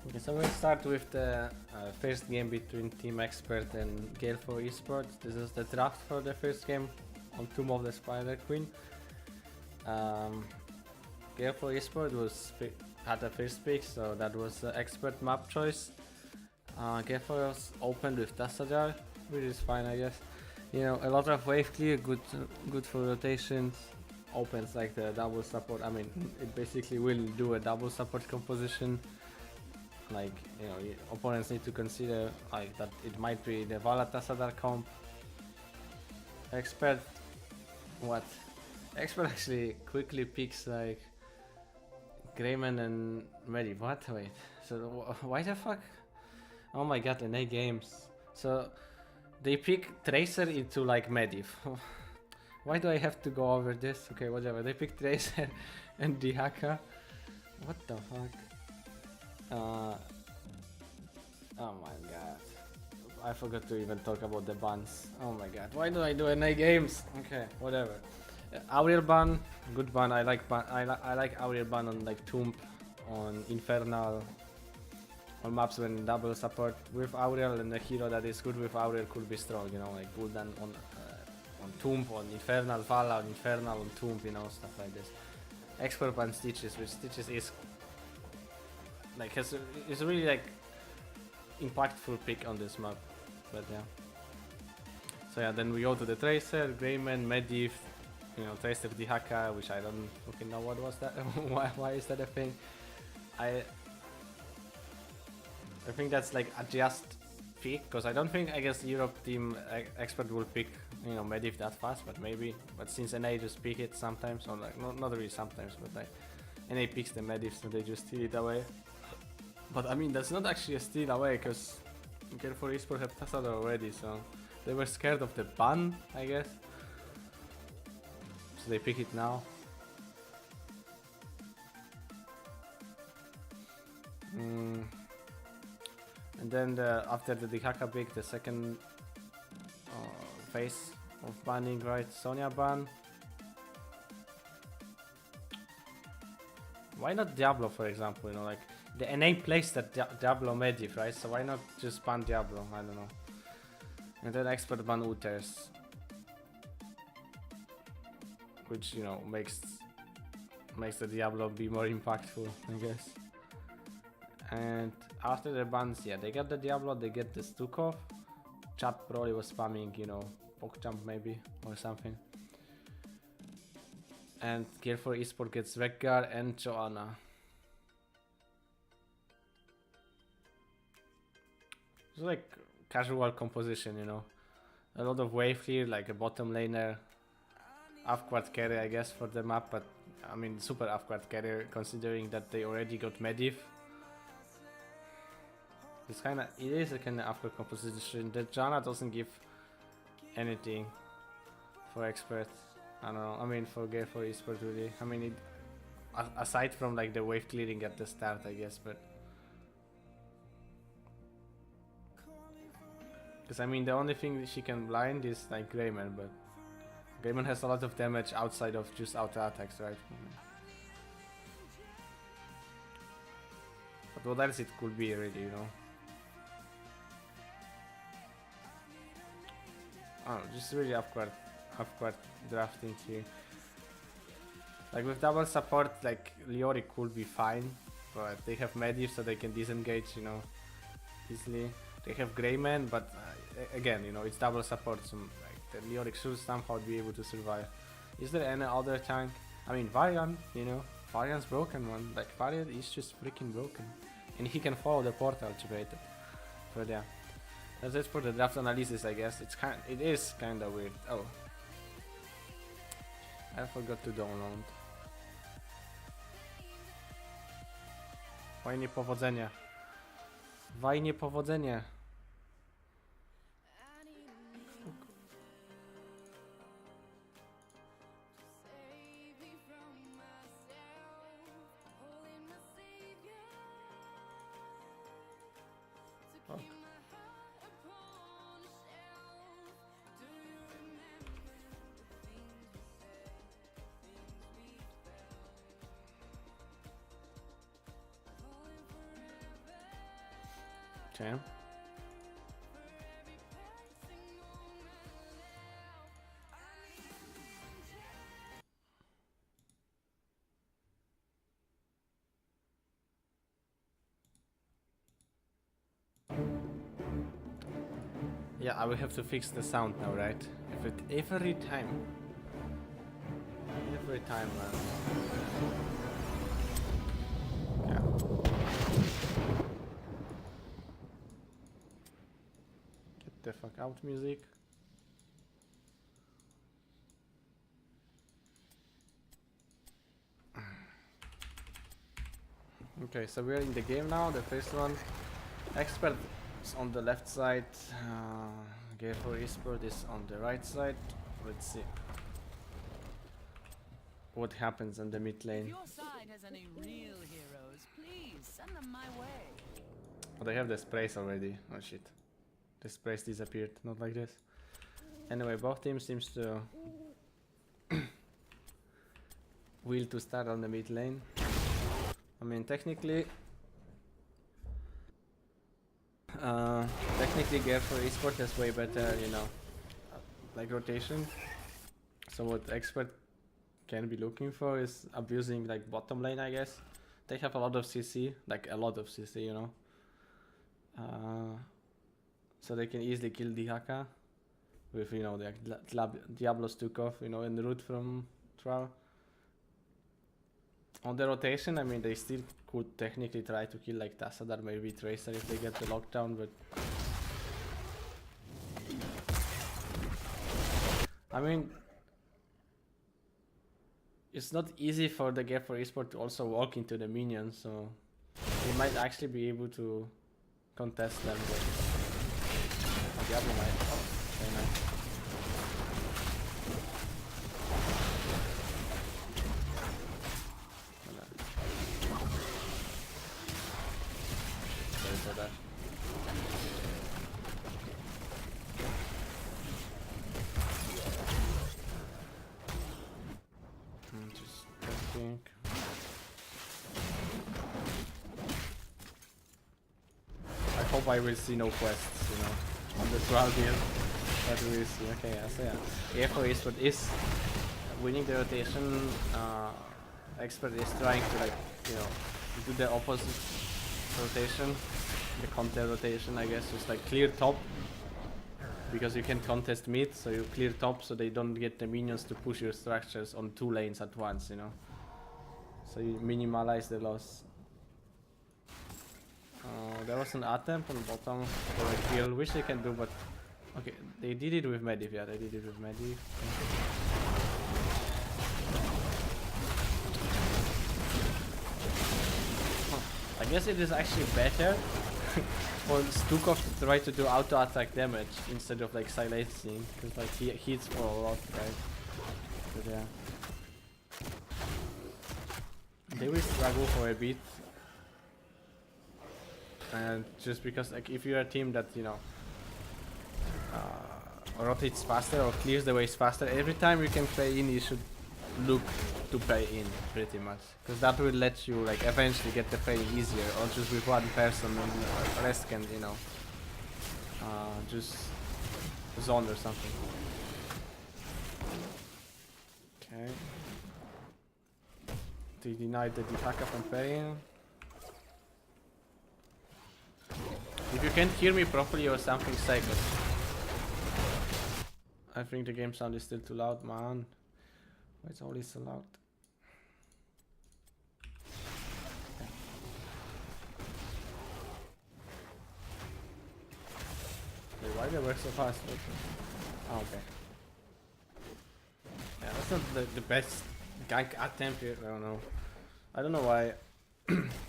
Okay, so we'll start with the first game between Team Expert and Gale for eSports. This is the draft for the first game on Tomb of the Spider Queen. Gale for eSports had the first pick, so that was the expert map choice. Gale for was opened with Tassadar, which is fine, I guess. You know, a lot of wave clear, good for rotations. Opens like the double support. I mean, it basically will do a double support composition. Like, you know, opponents need to consider like that it might be the Vala Tassadar comp. Expert actually quickly picks like Greyman and Medi. What? Wait. So why the fuck? Oh my god, in 8 games. So they pick Tracer into like Medivh. Why do I have to go over this? Okay, whatever. They pick Tracer and Dihaka. What the fuck? Oh my god. I forgot to even talk about the bans. Oh my god. Why do I do NA games? Okay, whatever. Auriel ban, good ban. I like Auriel ban on like Tomb, on Infernal, on maps when double support with Auriel, and the hero that is good with Auriel could be strong. You know, like Gul'dan on Tomb, on Infernal, Vala on Infernal, on Tomb. You know, stuff like this. Expert ban Stitches, which Stitches is like is really like impactful pick on this map, but yeah. So yeah, then we go to the Tracer, Greyman, Medivh, you know, Tracer Dihaka, which I don't fucking know what was that. why is that a thing? I think that's like a just pick, because I don't think, I guess, Europe team expert will pick, you know, Medivh that fast, but maybe. But since NA just pick it sometimes, or like not really sometimes, but like NA picks the Medivh, so they just steal it away. But I mean, that's not actually a steal away, because Gale for eSports have Tassadar already, so they were scared of the ban, I guess. So they pick it now. And then after the Dihaka pick, the second phase of banning, right? Sonya ban. Why not Diablo, for example? You know, like the NA plays that Diablo Medivh, right? So why not just ban Diablo? I don't know. And then expert ban Uthers, which, you know, makes the Diablo be more impactful, I guess. And after the bans, yeah, they get the Diablo, they get the Stukov. Chat probably was spamming, you know, PogChamp maybe or something. And Gale for eSports gets Veggar and Joanna. It's like casual composition, you know. A lot of wave clear, like a bottom laner, half-quad carry, I guess, for the map, but I mean super half-quad carry considering that they already got Medivh. It is a kind of half-quad composition. The Joanna doesn't give anything for expert. I don't know. I mean, for Gale for eSports, really. I mean, aside from like the wave clearing at the start, I guess, but because I mean, the only thing that she can blind is like Greyman, but Greyman has a lot of damage outside of just auto attacks, right? But what else it could be, really, you know? Oh, just really half-quad drafting here. Like with double support, like Leoric could be fine, but they have Medivh, so they can disengage, you know, easily. They have Greyman, but again, you know, it's double support, so like the Leoric should somehow be able to survive. Is there any other tank? I mean, Varian, you know, Varian's broken one. Like Varian is just freaking broken, and he can follow the portal activated. But yeah, that's it for the draft analysis, I guess. It is kind of weird. Oh, I forgot to download. Fajnie powodzenia. Fajnie powodzenia. Fuck. Okay. Yeah, I will have to fix the sound now, right? Every time. Every time, man. Yeah. Get the fuck out, music. Okay, so we're in the game now, the first one. Expert is on the left side. Gale for eSports is on the right side. Let's see what happens in the mid lane. If your side has any real heroes, please send them my way. Oh, they have the sprays already. Oh shit. The sprays disappeared, not like this. Anyway, both teams seems to will to start on the mid lane. I mean, technically Gale for eSports has way better, you know, like rotation. So what Expert can be looking for is abusing like bottom lane, I guess. They have a lot of CC, like a lot of CC, you know. So they can easily kill Dihaka with, you know, the Diablo Stukov, you know, and root from Troll. On the rotation, I mean, they still could technically try to kill like Tassadar, maybe Tracer if they get the lockdown, but I mean, it's not easy for the Gale for eSports to also walk into the minions, so they might actually be able to contest them, but Diablo might. Oh, very nice. Sorry for that. Just think. I hope I will see no quests, you know, on the trial here. But we will see. Okay, yeah, so yeah. Gale for eSports is winning the rotation. Expert is trying to, like, you know, do the opposite rotation, the counter rotation, I guess, just like clear top, because you can contest mid, so you clear top so they don't get the minions to push your structures on 2 lanes at once, you know, so you minimize the loss. There was an attempt on bottom for a kill, which they can do, but okay, they did it with Medivh, yeah, they did it with Medivh. I guess it is actually better for Stukov to try to do auto attack damage instead of like silencing, because like he hits for a lot, right? But yeah, they will struggle for a bit, and just because like if you're a team that, you know, rotates faster or clears the ways faster, every time you can play in, you should look to play in pretty much, because that will let you like eventually get the play easier, or just with one person and the rest can, you know, just zone or something. Okay, they denied the Dihaka from playing. If you can't hear me properly or something, say it. I think the game sound is still too loud, man. Why it's always so loud? Wait, why they work so fast? Oh, okay. Yeah, that's not the best gank attempt here. I don't know why.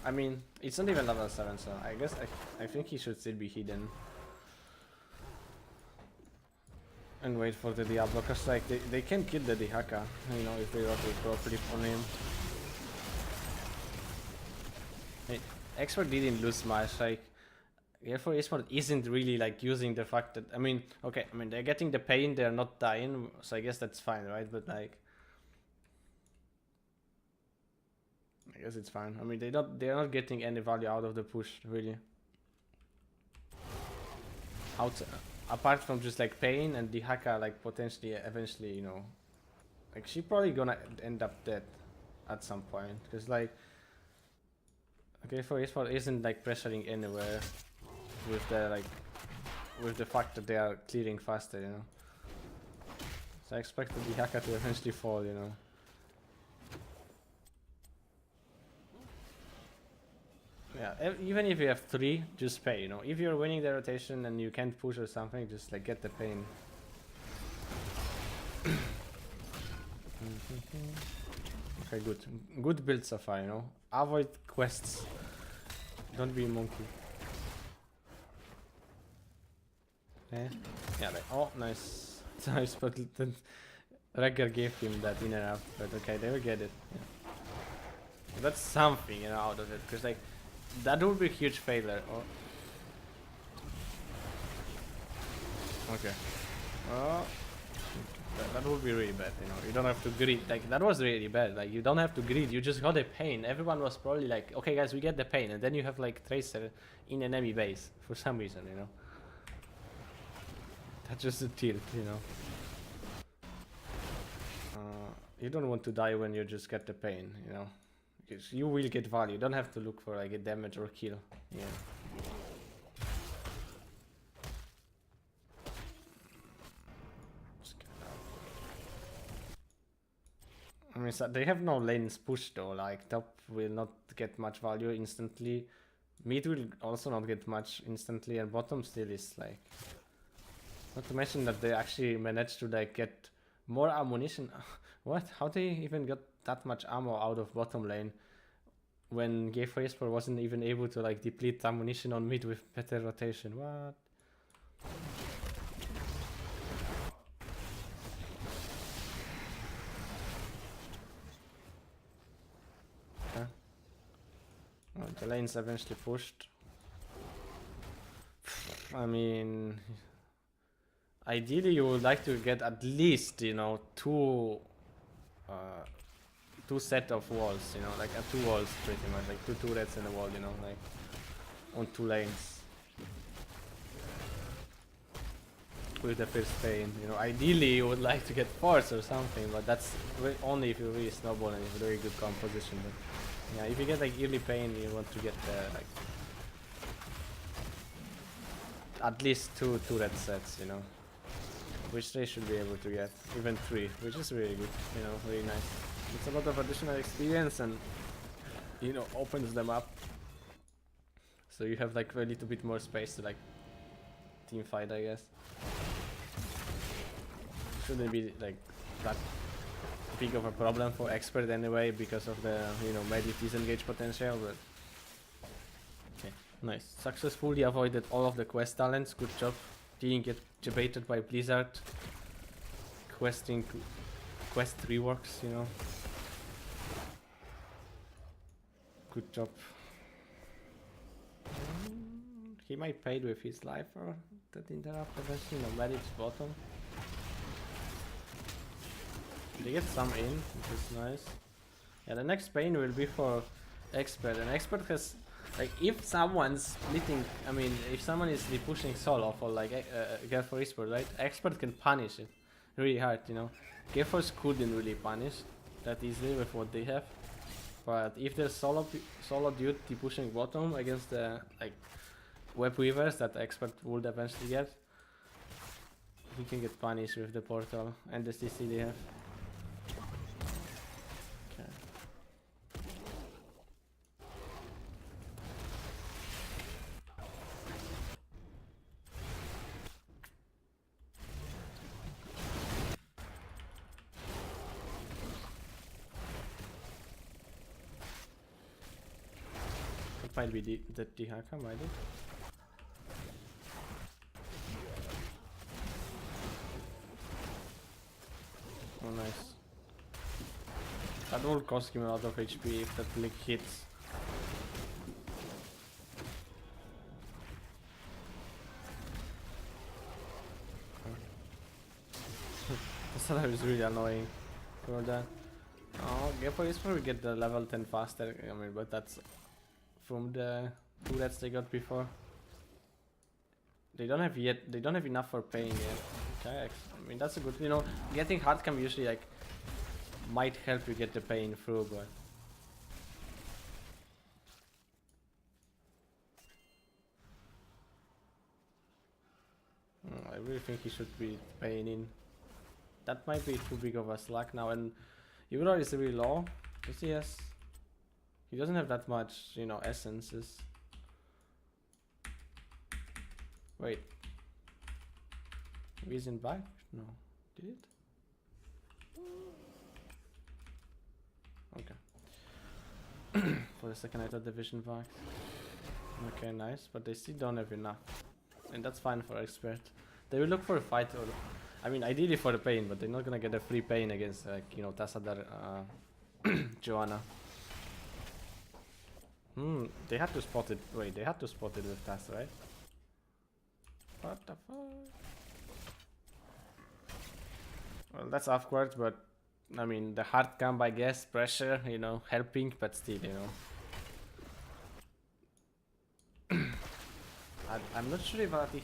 I mean, it's not even level 7, so I guess I think he should still be hidden. And wait for the Diablo, cause like they can kill the Dihaka, you know, if they rotate properly on him. Hey, Expert didn't lose much, like Gale for eSports isn't really like using the fact that, I mean, okay, I mean they're getting the pain, they're not dying, so I guess that's fine, right? But like, I guess it's fine. I mean they're not getting any value out of the push, really. out apart from just like Pain and the Haka, like potentially eventually, you know, like she probably gonna end up dead at some point, because like okay, for eSport isn't like pressuring anywhere with the fact that they are clearing faster, you know. So I expect the Haka to eventually fall, you know. Yeah, even if you have 3, just pay, you know. If you're winning the rotation and you can't push or something, just like get the Pain. Okay, good. Good build so far, you know. Avoid quests. Don't be a monkey. Eh? Yeah, like, oh, nice. Nice, but then Regger gave him that in and out, but okay, they will get it. Yeah. That's something, you know, out of it, because like, that would be a huge failure. Oh. Okay. Oh. That would be really bad, you know. You don't have to greed. Like, that was really bad. Like, you don't have to greed. You just got a Pain. Everyone was probably like, okay, guys, we get the Pain. And then you have, like, Tracer in enemy base for some reason, you know. That's just a tilt, you know. You don't want to die when you just get the Pain, you know. Because you will get value. You don't have to look for, like, a damage or kill. Yeah. I mean, so they have no lanes pushed though, like top will not get much value instantly, mid will also not get much instantly, and bottom still is like, not to mention that they actually managed to like get more ammunition. What? How they even got that much ammo out of bottom lane when Gale wasn't even able to like deplete ammunition on mid with better rotation? What? The lane's eventually pushed. I mean, ideally you would like to get at least, you know, two set of walls, you know, like 2 walls pretty much, like two turrets in a wall, you know, like on 2 lanes. With the first Pain, you know, ideally you would like to get 4s or something, but that's only if you really snowball and you have very good composition. But yeah, if you get like early Pain, you want to get like at least 2 turret sets, you know, which they should be able to get, even 3, which is really good, you know, really nice. It's a lot of additional experience and, you know, opens them up, so you have like a little bit more space to like team fight, I guess. Shouldn't be like that big of a problem for expert anyway, because of the, you know, medi disengage potential, but okay, nice. Successfully avoided all of the quest talents, good job. Didn't get debated by Blizzard. Quest reworks, you know. Good job. He might pay with his life or that interrupt eventually, you know, manage bottom. They get some in, which is nice. Yeah, the next Pain will be for Expert, and Expert has, like, if someone's splitting, I mean, if someone is pushing solo for like Gale for eSports, right? Expert can punish it really hard, you know. Gale couldn't really punish that easily with what they have, but if there's solo dude pushing bottom against the like web weavers that Expert would eventually get, he can get punished with the portal and the CC they have. Might be the Haka, might it? Oh, nice. That will cost him a lot of HP if that blink hits. That was really annoying for that. Oh, Gale is probably get the level 10 faster, I mean, but that's from the turrets they got before. They don't have yet. They don't have enough for paying yet. Okay, I mean that's a good. You know, getting hard cam usually like might help you get the paying through, but. I really think he should be paying in. That might be too big of a slack now, and Euro is really low. Because he doesn't have that much, you know, essences. Wait. Maybe he's in back? No. Did it? Okay. For the second I thought division back. Okay, nice, but they still don't have enough. And that's fine for expert. They will look for a fight, or I mean ideally for the pain, but they're not gonna get a free pain against like, you know, Tassadar, Joanna. They had to spot it. Wait, they had to spot it with Tass, right? What the fuck? Well, that's awkward, but I mean the hard camp, I guess, pressure, you know, helping, but still, you know. I'm not sure if AT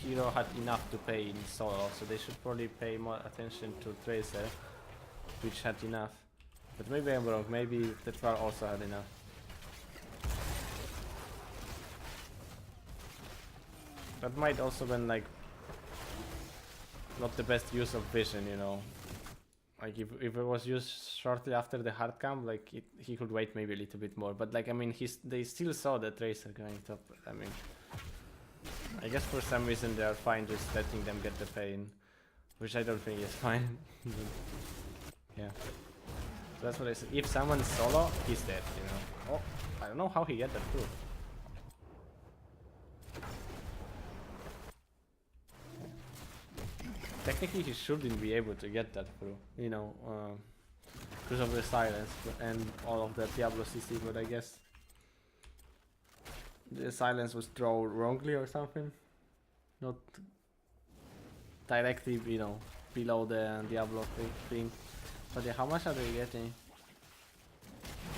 Hero had enough to pay in solo, so they should probably pay more attention to Tracer, which had enough. But maybe I'm wrong, maybe Tetral also had enough. That might also been like not the best use of vision, you know. Like if it was used shortly after the hard camp, like he could wait maybe a little bit more. But like I mean, they still saw the Tracer going top. I mean, I guess for some reason they are fine just letting them get the pain, which I don't think is fine. Yeah, so that's what I said. If someone's solo, he's dead. You know. Oh, I don't know how he get that through. Technically, he shouldn't be able to get that through, you know, because of the silence and all of the Diablo CC, but I guess the silence was drawn wrongly or something. Not directly, you know, below the Diablo thing. But yeah, how much are they getting?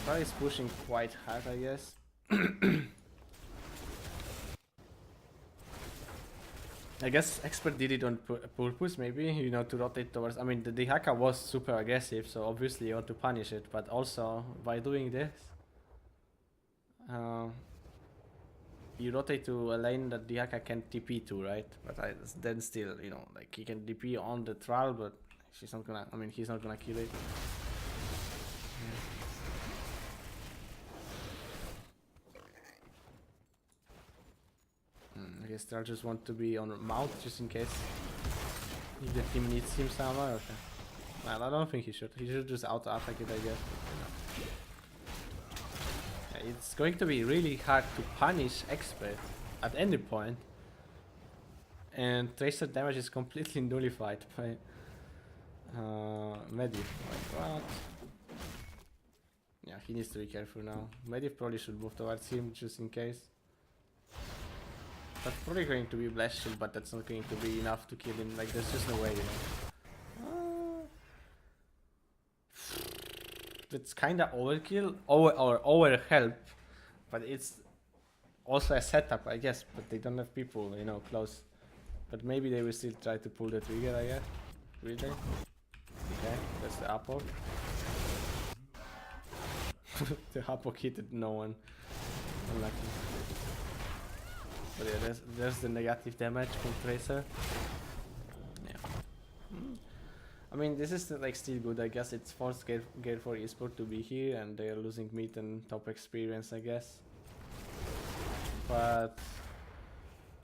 Probably is pushing quite hard, I guess. I guess Expert did it on purpose, maybe, you know, to rotate towards. I mean, the Dihaka was super aggressive, so obviously you want to punish it, but also by doing this, you rotate to a lane that Dihaka can TP to, right? But then still, you know, like he can TP on the trial, but she's not gonna. I mean, he's not gonna kill it. I guess they'll just want to be on mount just in case if the team needs him somewhere. Okay. Well, I don't think he should. He should just auto attack it, I guess. Yeah, it's going to be really hard to punish Expert at any point, and Tracer damage is completely nullified by Medivh. Like what? Yeah, he needs to be careful now. Medivh probably should move towards him just in case. That's probably going to be Blast Shield, but that's not going to be enough to kill him. Like, there's just no way, you know. It's kinda overkill, over help, but it's also a setup, I guess. But they don't have people, you know, close. But maybe they will still try to pull the trigger, I guess. Will they? Okay, that's the Apo. The Apo hit no one. Unlucky. But yeah, there's the negative damage from Tracer. Yeah. I mean, this is like still good. I guess it's forced Gale for eSports to be here, and they are losing meat and top experience, I guess. But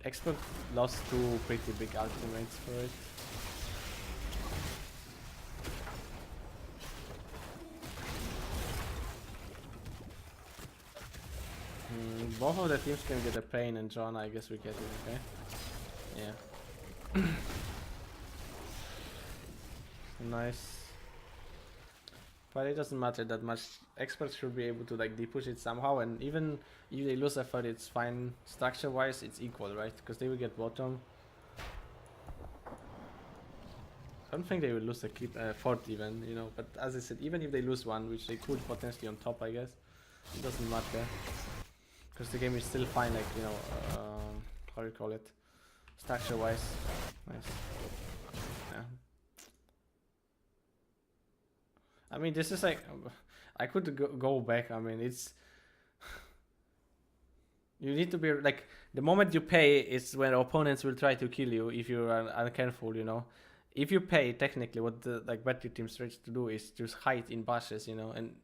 Expert lost two pretty big ultimates for it. Both of the teams can get a pain, and John, I guess we get it, okay? Yeah. Nice. But it doesn't matter that much. Experts should be able to like depush it somehow, and even if they lose effort, it's fine. Structure-wise, it's equal, right? Because they will get bottom. I don't think they will lose a fourth even, you know. But as I said, even if they lose one, which they could potentially on top, I guess, it doesn't matter. because the game is still fine, like, you know, how do you call it, structure wise. Nice. Yeah. I mean, this is like, I could go back. I mean, it's, you need to be like, the moment you pay is when opponents will try to kill you if you are uncareful, you know. If you pay, technically, what the like better teams try to do is just hide in bushes, you know, and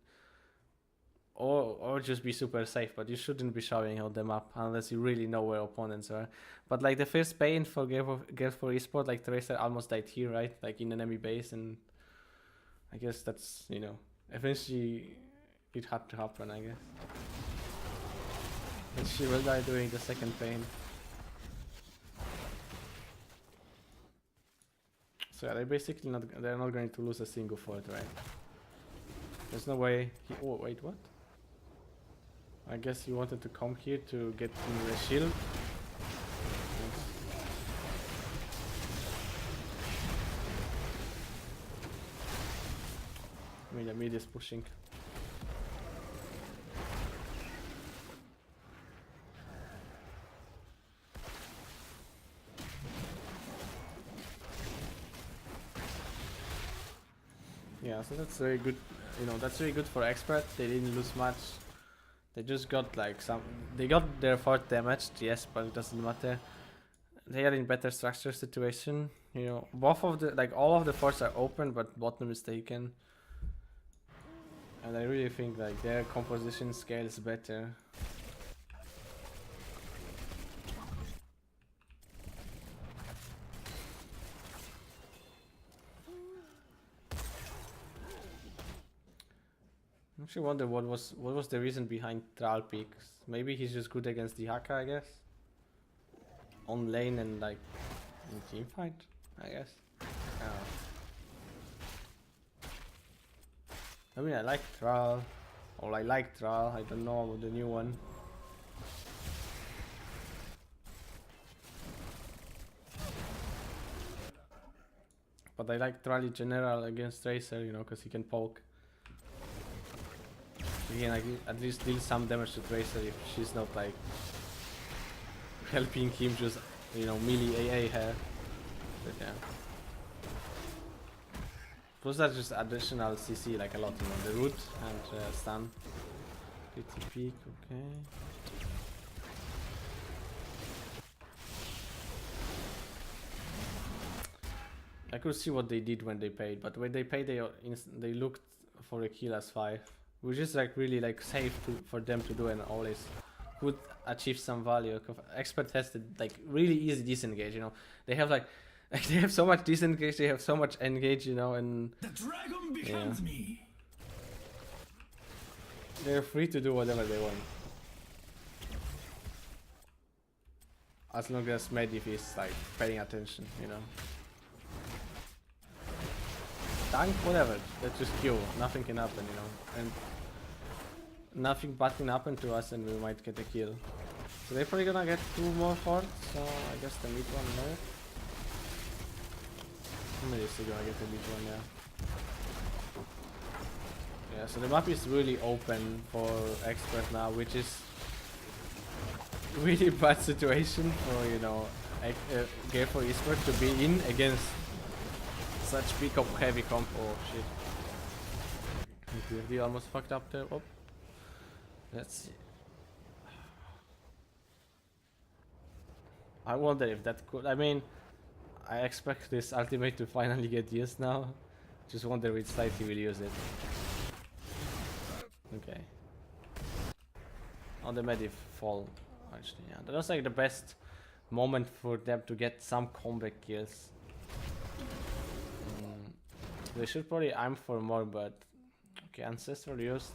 or just be super safe. But you shouldn't be showing out the map unless you really know where opponents are. But like the first pay-in for Gale for eSport, like Tracer almost died here, right? Like in enemy base, and I guess that's, you know, eventually it had to happen, I guess. And she will die during the second pain. So yeah, they're not going to lose a single fort, right? There's no way oh wait, what? I guess he wanted to come here to get in the shield. I mean, the mid is pushing. Yeah, so that's very good. You know, that's very good for expert. They didn't lose much. They just got like they got their fort damaged, yes, but it doesn't matter. They are in better structure situation. You know, both of the, like all of the forts are open, but bottom is taken. And I really think like their composition scale is better. I actually wonder what was the reason behind Tral picks. Maybe he's just good against the Haka, I guess. On lane and like in team fight, I guess. I mean, I like Tral, or I like Tral. I don't know about the new one. But I like Tral in general against Tracer, you know, because he can poke. He can at least deal some damage to Tracer if she's not like helping him just, you know, melee AA her. But yeah. Plus that's just additional CC, like a lot, you know, the root and stun. Pretty peak, okay. I could see what they did when they paid, but when they paid, they looked for a kill as 5. Which is like really like safe for them to do, and always could achieve some value. Expert has the like really easy disengage, you know. They have like they have so much disengage, they have so much engage, you know, and the dragon becomes me. They're free to do whatever they want. As long as Medivh is like paying attention, you know. Tank, whatever, let's just kill. Nothing can happen, you know. And nothing bad can happen to us and we might get a kill. So they're probably gonna get 2 more forts, so I guess the mid one, no? How many is he gonna get the mid one, yeah. Yeah, so the map is really open for expert now, which is really bad situation for, you know, Gale for eSports to be in against such big heavy comp. Oh shit. We almost fucked up there. Oh. Let's see. I wonder if that could. I mean, I expect this ultimate to finally get used now. Just wonder which side he will use it. Okay. On the Medivh fall. Actually, yeah. That was like the best moment for them to get some combat kills. They should probably aim for more, but okay, Ancestral used.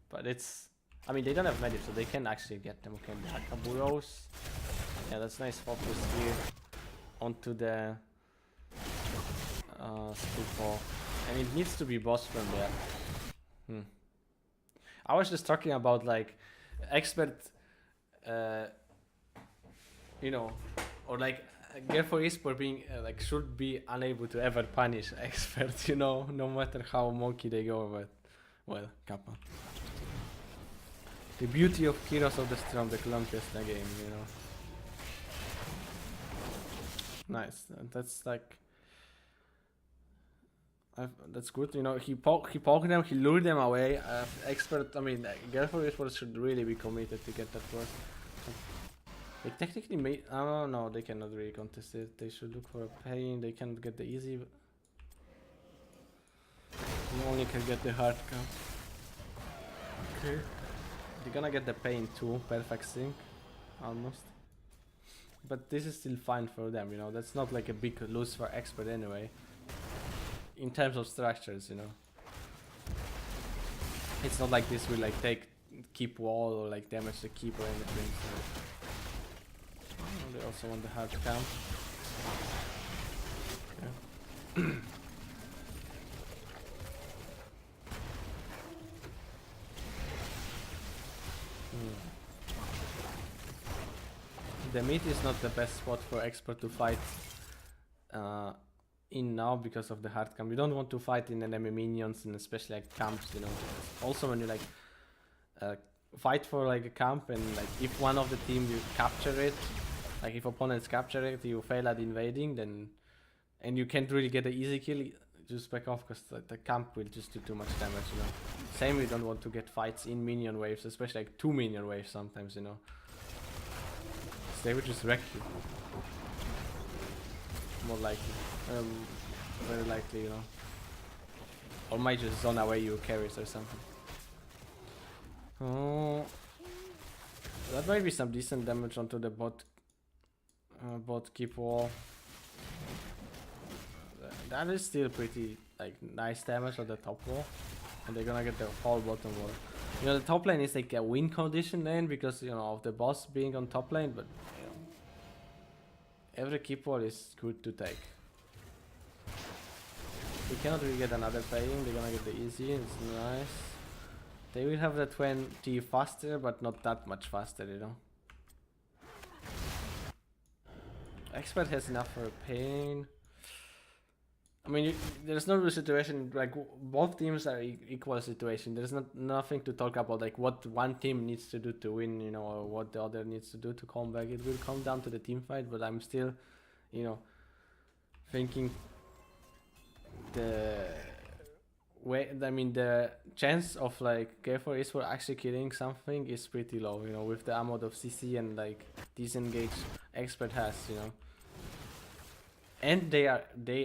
But it's, I mean, they don't have Medivh, so they can actually get them. Okay, Hakaburos. Yeah, that's nice focus here onto the Spitball. And it needs to be boss from there. I was just talking about like expert, you know, or like Gale for eSport being like should be unable to ever punish expert, you know, no matter how monkey they go. But well, Kappa. The beauty of Heroes of the Storm, the clunkiest game, you know. Nice. That's like. That's good, you know. He poked them, he lured them away. Expert, I mean, Gale for eSports should really be committed to get that first. They technically may. Oh no, they cannot really contest it. They should look for a pain. They can't get the easy. You only can get the hard count. Okay. They're gonna get the pain too. Perfect sync, almost. But this is still fine for them, you know. That's not like a big lose for Expert anyway. In terms of structures, you know. It's not like this will like keep wall or like damage the keep or anything. So. Oh, they also want the hard count. Yeah. The mid is not the best spot for Expert to fight in now because of the hard camp. You don't want to fight in enemy minions and especially like camps, you know. Also when you like fight for like a camp and like if one of the team you capture it, like if opponents capture it, you fail at invading, then and you can't really get an easy kill, just back off because the camp will just do too much damage, you know. Same, we don't want to get fights in minion waves, especially like 2 minion waves sometimes, you know. They would just wreck you. More likely. Very likely, you know. Or might just zone away your carries or something. Oh, that might be some decent damage onto the bot keep wall. That is still pretty like nice damage on the top wall, and they're gonna get the whole bottom wall. You know, the top lane is like a win condition lane because you know of the boss being on top lane, but you know, every keep wall is good to take. We cannot really get another paying. They're gonna get the easy. It's nice. They will have the 20 faster, but not that much faster, you know. Expert has enough for a pain. I mean, there's no real situation, like both teams are equal situation. There's nothing to talk about, like what one team needs to do to win, you know, or what the other needs to do to come back. It will come down to the team fight, but I'm still, you know, thinking the chance of like Gale for eSports actually killing something is pretty low, you know, with the amount of CC and like disengage Expert has, you know. And they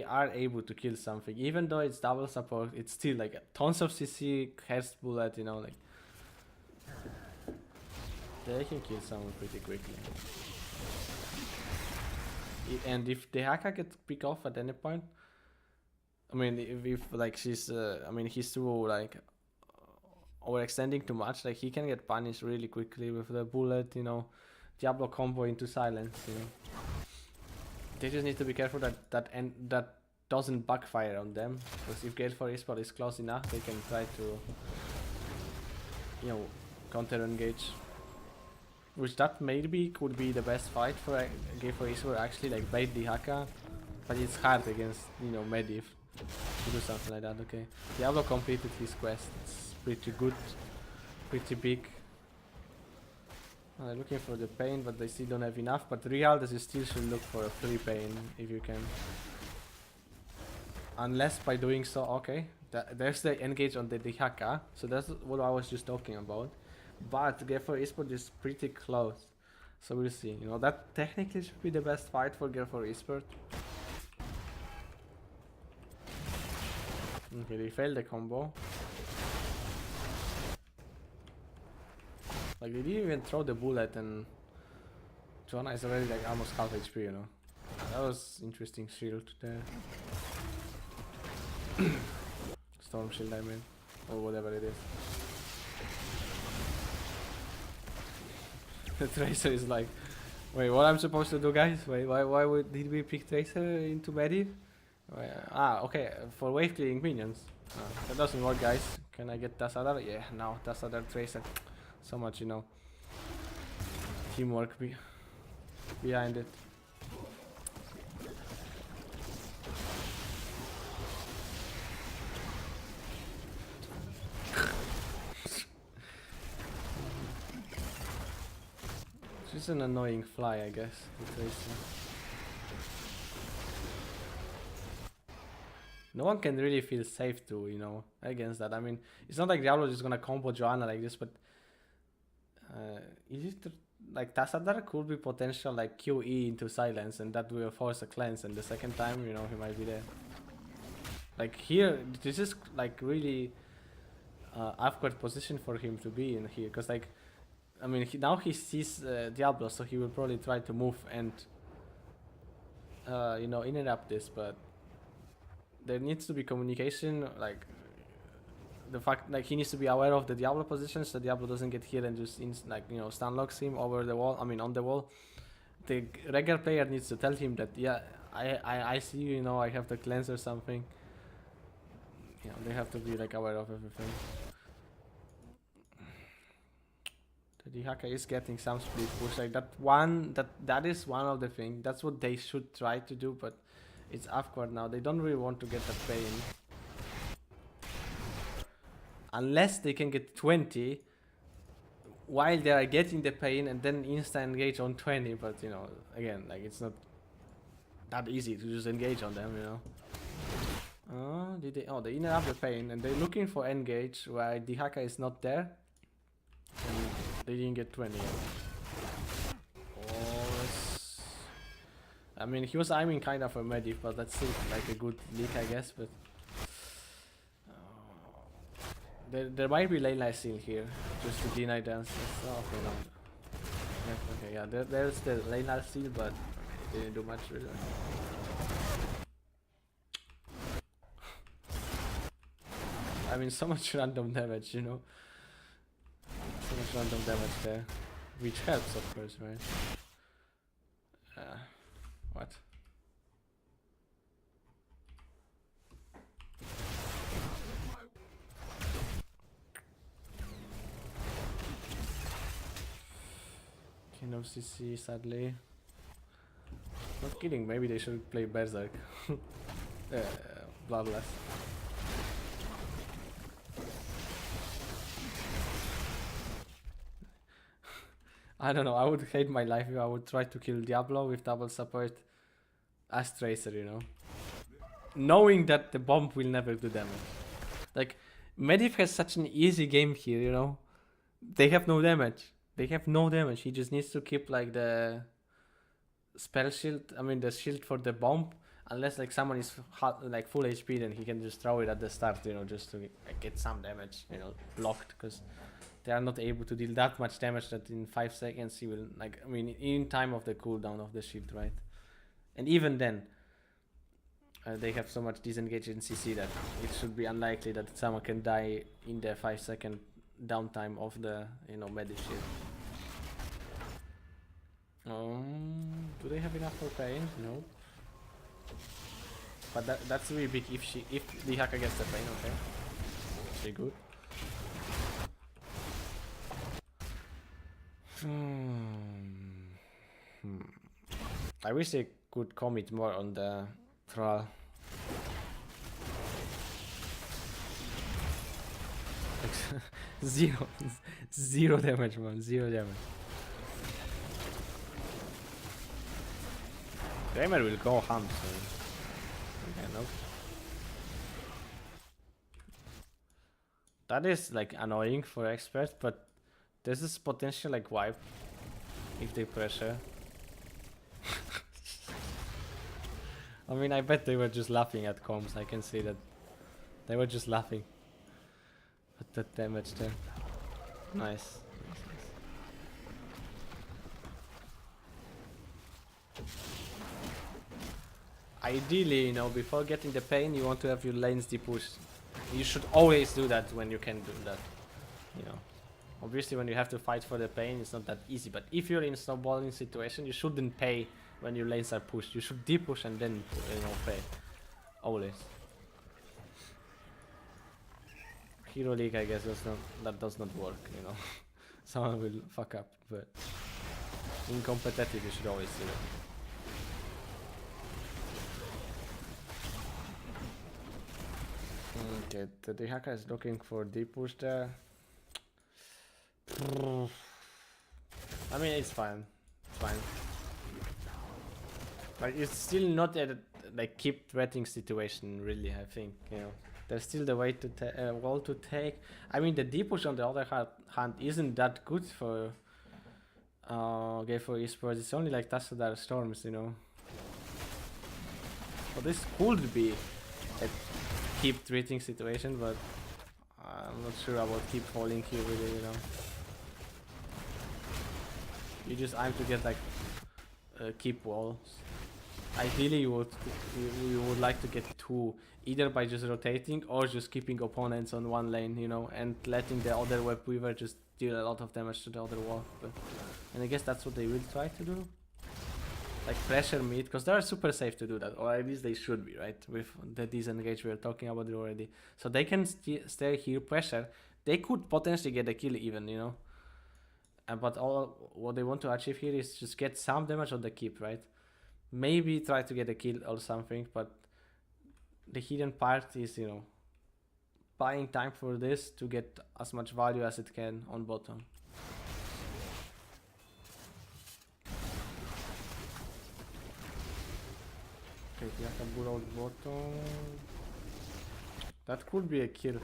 are able to kill something, even though it's double support. It's still like tons of CC, hertz bullet, you know, like they can kill someone pretty quickly. And if the Haka gets picked off at any point, I mean, if like she's, I mean, he's too like overextending too much. Like he can get punished really quickly with the bullet, you know, Diablo combo into silence, you know. They just need to be careful that doesn't backfire on them, because if Gale for eSports is close enough, they can try to, you know, counter engage. Which that maybe could be the best fight for Gale for eSports, actually, like bait the Haka, but it's hard against, you know, Mediv to do something like that. Okay, Diablo completed his quest. It's pretty good, pretty big. They're looking for the pain, but they still don't have enough. But regardless, you still should look for a free pain if you can. Unless by doing so, okay, there's the engage on the Haka, so that's what I was just talking about. But Gale for eSports is pretty close, so we'll see. You know, that technically should be the best fight for Gale for eSports. Okay, they failed the combo. Like, they didn't even throw the bullet, and Joanna is already like almost half HP, you know. That was interesting shield there. Storm shield, I mean. Or whatever it is. The Tracer is like, wait, what I'm supposed to do, guys? Wait, why did we pick Tracer into Mediv? Okay, for wave clearing minions. That doesn't work, guys. Can I get Tassadar? Yeah, no, Tassadar Tracer. So much, you know, teamwork behind it. She's an annoying fly, I guess. No one can really feel safe to, you know, against that. I mean, it's not like Diablo is gonna combo Joanna like this, but is it like Tassadar could be potential like QE into silence, and that will force a cleanse, and the second time, you know, he might be there. Like here, this is like really awkward position for him to be in here, because like, I mean, now he sees Diablo, so he will probably try to move and you know, interrupt this, but there needs to be communication, like the fact like he needs to be aware of the Diablo position, so Diablo doesn't get hit and just like, you know, stun locks him over the wall. I mean, on the wall. The regular player needs to tell him that, yeah, I see you, you know, I have the cleanse or something. You know, they have to be like aware of everything. The Dihaka is getting some split push, like that is one of the things. That's what they should try to do, but it's awkward now. They don't really want to get the pain. Unless they can get 20 while they are getting the pain and then insta engage on 20, but you know, again, like it's not that easy to just engage on them, you know. Oh, did they? Oh, they interrupt the pain and they're looking for engage while Dihaka is not there. And they didn't get 20 yet. Oh, that's... I mean, he was aiming kind of a medif, but that's still like a good leak, I guess, but... There might be lane life steal here, just to deny dance. Oh, okay, no. Yeah, okay, yeah, there's the lane life steal, but it didn't do much really. I mean, so much random damage, you know? So much random damage there. Which helps, of course, right? What? No CC, sadly. Not kidding, maybe they should play Berserk. Bloodless. I don't know, I would hate my life if I would try to kill Diablo with double support as Tracer, you know. Knowing that the bomb will never do damage. Like, Medivh has such an easy game here, you know. They have no damage. They have no damage. He just needs to keep like the spell shield. I mean the shield for the bomb. Unless like someone is hot, like full HP, then he can just throw it at the start, you know, just to like, get some damage, you know, blocked, because they are not able to deal that much damage that in 5 seconds he will, like, I mean, in time of the cooldown of the shield, right? And even then, they have so much disengage in CC that it should be unlikely that someone can die in the 5-second downtime of the, you know, medic shield. Do they have enough for pain? No. But that's really big if the hacker gets the pain, okay. Pretty good. I wish they could commit more on the trial. Zero damage, man. Zero damage. Kramer will go hunt, so okay, nope. That is like annoying for experts, but this is potential like wipe if they pressure. I mean, I bet they were just laughing at comms. I can see that they were just laughing at the damage there. Nice. Ideally, you know, before getting the pain, you want to have your lanes depushed. You should always do that when you can do that. You know, obviously when you have to fight for the pain, it's not that easy. But if you're in a snowballing situation, you shouldn't pay when your lanes are pushed. You should depush and then, you know, pay. Always. Hero League, I guess, that does not work. You know, someone will fuck up. But in competitive, you should always do it. Okay, the Dihaka is looking for deep push there. I mean, it's fine. fine. Like it's still not a like keep threatening situation really. I think there's still the way to wall to take. I mean the deep push on the other hand isn't that good for Gale for eSports. It's only like Tassadar Storms, So this could be a keep threatening situation, but I'm not sure about keep falling here really. You just aim to get like keep walls. Ideally, you would like to get 2, either by just rotating or just keeping opponents on one lane, and letting the other web weaver just deal a lot of damage to the other wall. And I guess that's what they will try to do, like pressure mid, because they are super safe to do that, or at least they should be, right? With the disengage we were talking about it already, so they can stay here, pressure. They could potentially get a kill even, but all what they want to achieve here is just get some damage on the keep, right? Maybe try to get a kill or something, but the hidden part is, buying time for this to get as much value as it can on bottom. Okay, Yakabura on bottom. That could be a kill.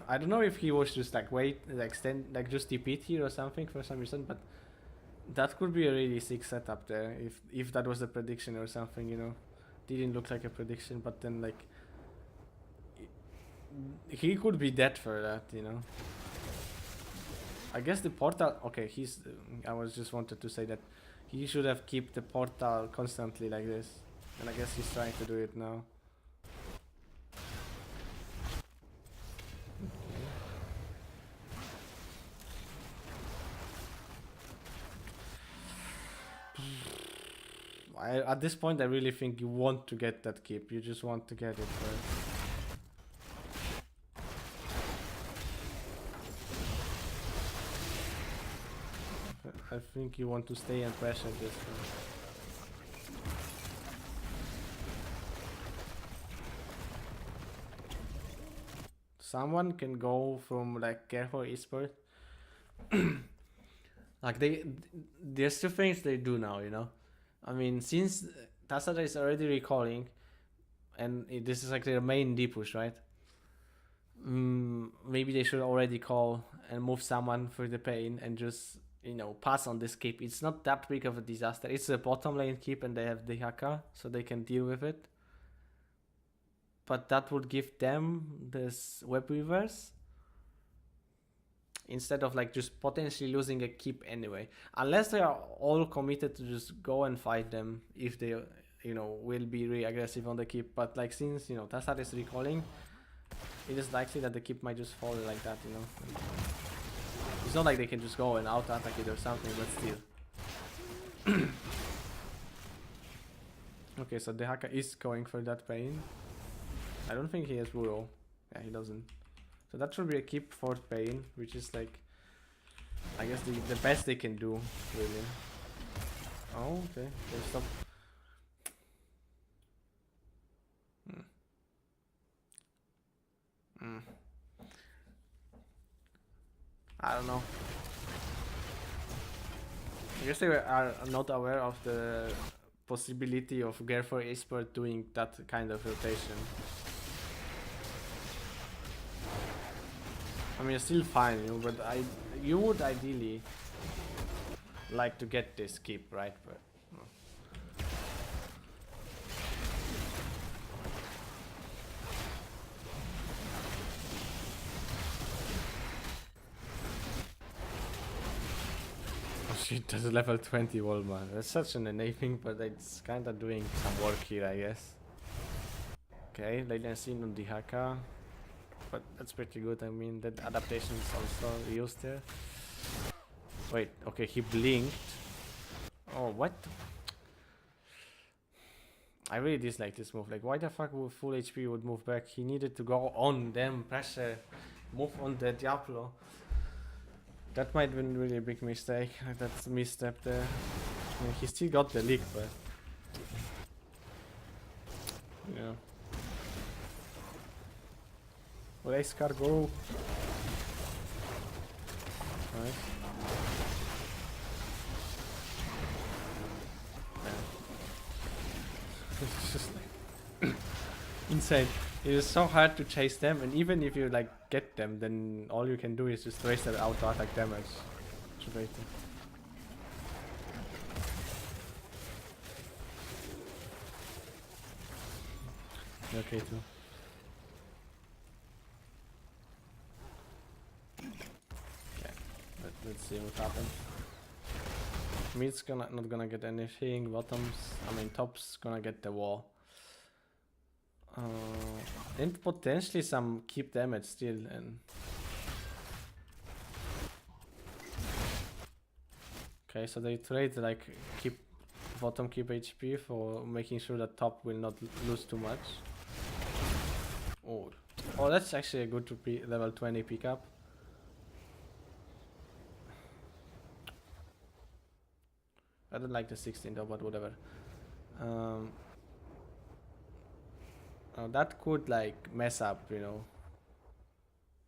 I don't know if he was just like just TP here or something for some reason, but that could be a really sick setup there if that was a prediction or something, Didn't look like a prediction, but then like he could be dead for that, I guess the portal, okay, I was just wanted to say that he should have kept the portal constantly like this, and I guess he's trying to do it now. At this point, I really think you want to get that keep. You just want to get it first. I think you want to stay and pressure this one. Someone can go from like careful eSport. Like there's 2 things they do now, I mean, since Tassadar is already recalling, and this is like their main D push, right? Maybe they should already call and move someone for the pain and just, pass on this keep. It's not that big of a disaster. It's a bottom lane keep and they have the Haka, so they can deal with it. But that would give them this web weavers, instead of like just potentially losing a keep anyway, unless they are all committed to just go and fight them if they will be really aggressive on the keep. But like since Tassadar is recalling, it is likely that the keep might just fall like that. It's not like they can just go and out attack it or something, but still. Okay, so the Haka is going for that pain. I don't think he has Burrow. Yeah, he doesn't. So that should be a keep for pain, which is like, I guess the best they can do, really. Oh, okay. They stop. I don't know. I guess they are not aware of the possibility of Gale for eSport doing that kind of rotation. I mean, it's still fine, but you would ideally like to get this keep, right? But oh shit, that's a level 20 wall, man. That's such an enabling, but it's kind of doing some work here, I guess. Okay, latency on the Haka. But that's pretty good. I mean, that adaptation is also used there. Wait, okay, he blinked. Oh, what? I really dislike this move. Like, why the fuck would full HP would move back? He needed to go on them, pressure, move on the Diablo. That might have been really a big mistake. Like, that's a misstep there. I mean, he still got the leak, but yeah. Race car, go. Nice. insane. It is so hard to chase them, and even if you like get them, then all you can do is just raise their auto attack damage. Okay too. Yeah, let's see what happens. Mid's not gonna get anything. Bottoms, I mean top's gonna get the wall. And potentially some keep damage still. And okay, so they trade like keep bottom, keep HP for making sure that top will not lose too much. Oh, that's actually a good level 20 pickup. I don't like the 16 though, but whatever. That could like mess up, you know,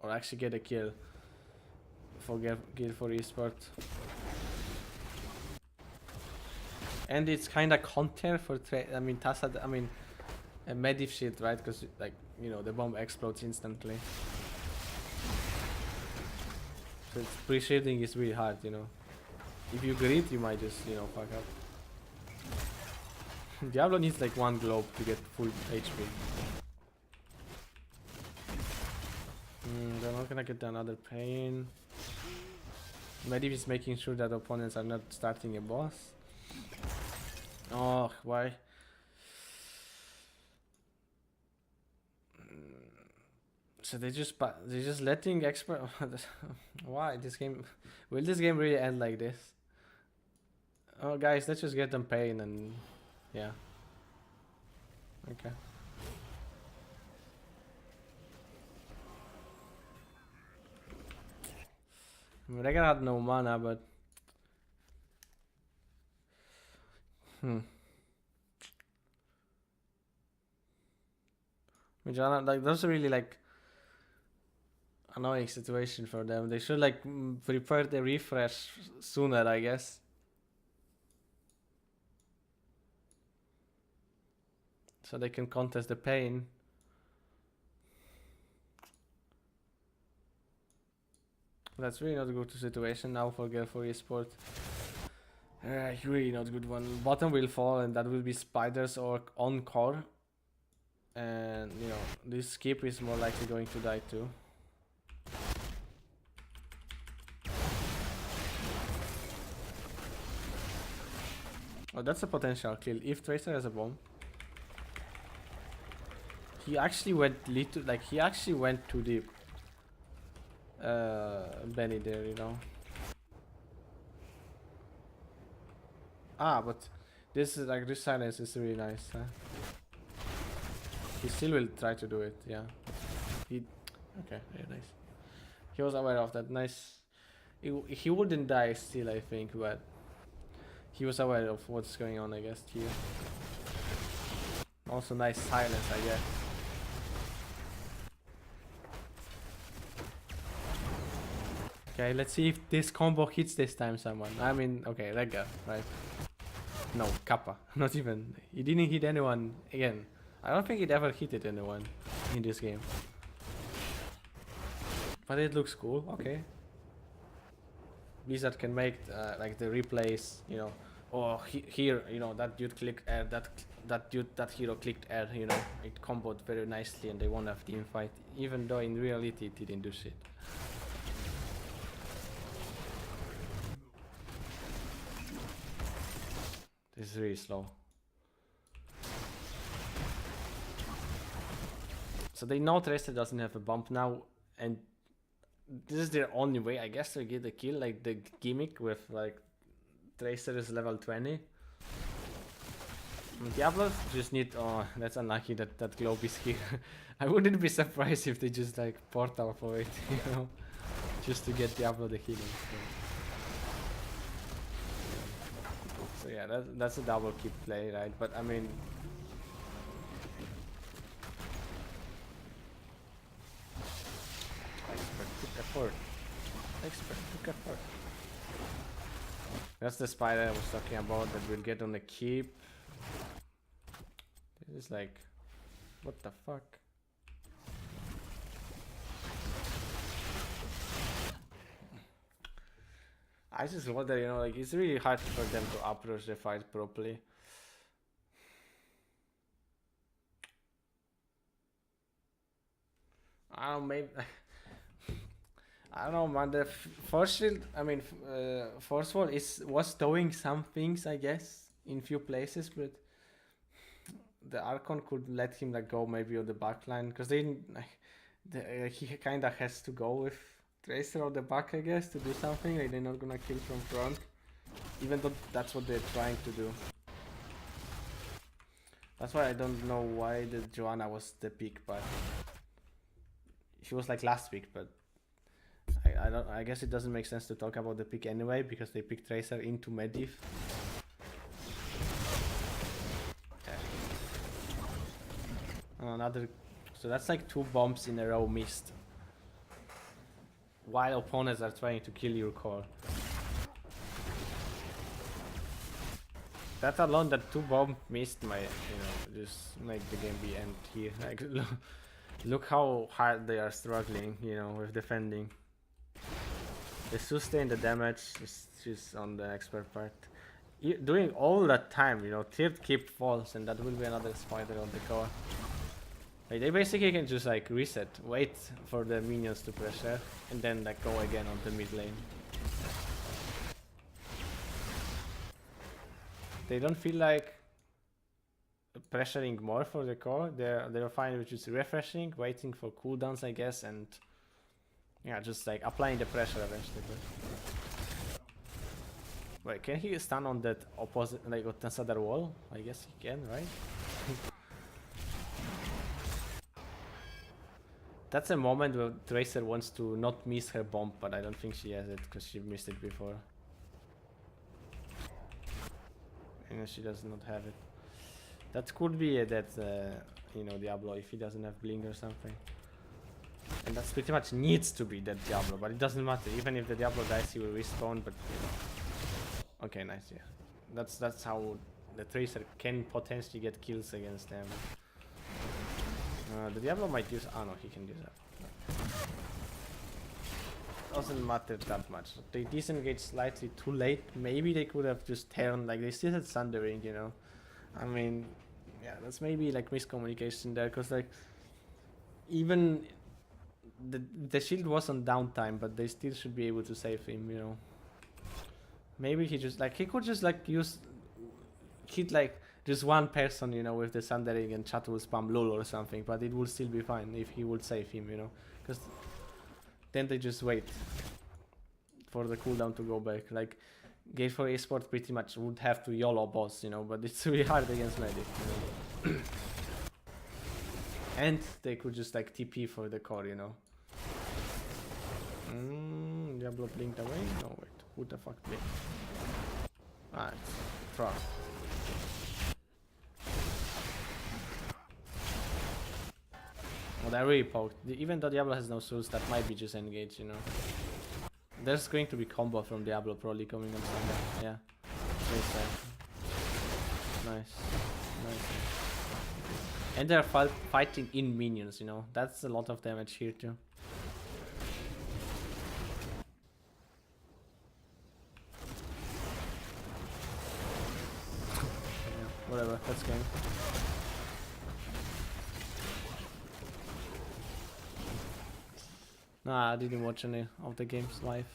or actually get a kill for Gale for eSports. And it's kind of counter for Tassa. I mean, a medif shit, right? Because like you know the bomb explodes instantly. So pre-shielding is really hard, you know. If you grid, you might just fuck up. Diablo needs like one globe to get full HP. They're not gonna get another pain. Medivh is making sure that opponents are not starting a boss. Oh, why? So they're just letting expert. Why this game? Will this game really end like this? Oh, guys, let's just get them pain and yeah. Okay. I mean, Regan had no mana, but Which are like those are really like annoying situation for them. They should like prepare the refresh sooner, I guess. So they can contest the pain. That's really not a good situation now for Gale for eSports. Really not a good one. Bottom will fall and that will be spiders or encore. And you know, this skip is more likely going to die too. Oh, that's a potential kill. If Tracer has a bomb. He actually went he actually went too deep. Benny there, you know. Ah, but this is like this silence is really nice, huh? He still will try to do it, yeah. Okay, very nice. He was aware of that. Nice. He wouldn't die still, I think, but he was aware of what's going on, I guess, here. Also nice silence, I guess. Okay, let's see if this combo hits this time someone. I mean, okay, Rega, right? No, Kappa. Not even. He didn't hit anyone again. I don't think it ever hit anyone in this game. But it looks cool, okay. Blizzard can make like the replays, you know. Oh, here, you know, that dude clicked air, that hero clicked air, you know. It comboed very nicely and they won a team fight. Even though in reality it didn't do shit. This is really slow. So they know Tracer doesn't have a bump now, and this is their only way, I guess, to get the kill, like the gimmick with like Tracer is level 20. Diablos just need, oh, that's unlucky that that globe is here. I wouldn't be surprised if they just like portal for it, you know, just to get Diablo the healing. So yeah, that's a double keep play, right? But I mean, Expert took effort. That's the spider I was talking about that will get on the keep. This is like What the fuck? I just wonder, you know, like it's really hard for them to approach the fight properly. I don't know, maybe I don't know, man. The force shield, I mean, force wall was doing some things, I guess, in few places, but the Archon could let him like go maybe on the back line because he kind of has to go with Tracer on the back, I guess, to do something. Like they're not gonna kill from front, even though that's what they're trying to do. That's why I don't know why the Joanna was the pick, but she was like last pick, but I guess it doesn't make sense to talk about the pick anyway because they picked Tracer into Medivh. Another, so that's like 2 bombs in a row missed, while opponents are trying to kill your core. That alone, that 2 bomb missed my, just make the game be end here. Like, look how hard they are struggling, with defending. They sustain the damage, is just on the expert part. Doing all that time, third keep falls, and that will be another spider on the core. Like, they basically can just like reset, wait for the minions to pressure, and then like go again on the mid lane. They don't feel like pressuring more for the core. They're fine with just refreshing, waiting for cooldowns, I guess, and yeah, just like applying the pressure eventually. Wait, can he stand on that opposite, like on this other wall? I guess he can, right? That's a moment where Tracer wants to not miss her bomb, but I don't think she has it because she missed it before. And she does not have it. That could be that, Diablo, if he doesn't have Blink or something. And that's pretty much needs to be that Diablo, but it doesn't matter. Even if the Diablo dies, he will respawn, but, Okay, nice, yeah. That's how the Tracer can potentially get kills against them. The Diablo might use... Oh no, he can use that. Doesn't matter that much. They disengage slightly too late. Maybe they could have just turned, like they still had Sundering, I mean, yeah, that's maybe like miscommunication there, because like even the shield was on downtime, but they still should be able to save him, Maybe he just like, he could just like hit like just one person, with the Sundering, and chat will spam lol or something, but it will still be fine if he would save him, because then they just wait for the cooldown to go back. Like, Gale for eSports pretty much would have to YOLO boss, but it's really hard against Medivh. And they could just like TP for the core, Diablo blinked away? No, wait. Who the fuck blinked? Ah, it's Frog. Well, that really poked. Even though Diablo has no souls, that might be just engage, There's going to be combo from Diablo probably coming on Sunday. Yeah. Nice. And they're fighting in minions, That's a lot of damage here too. Yeah, whatever, that's game. Nah, I didn't watch any of the games live.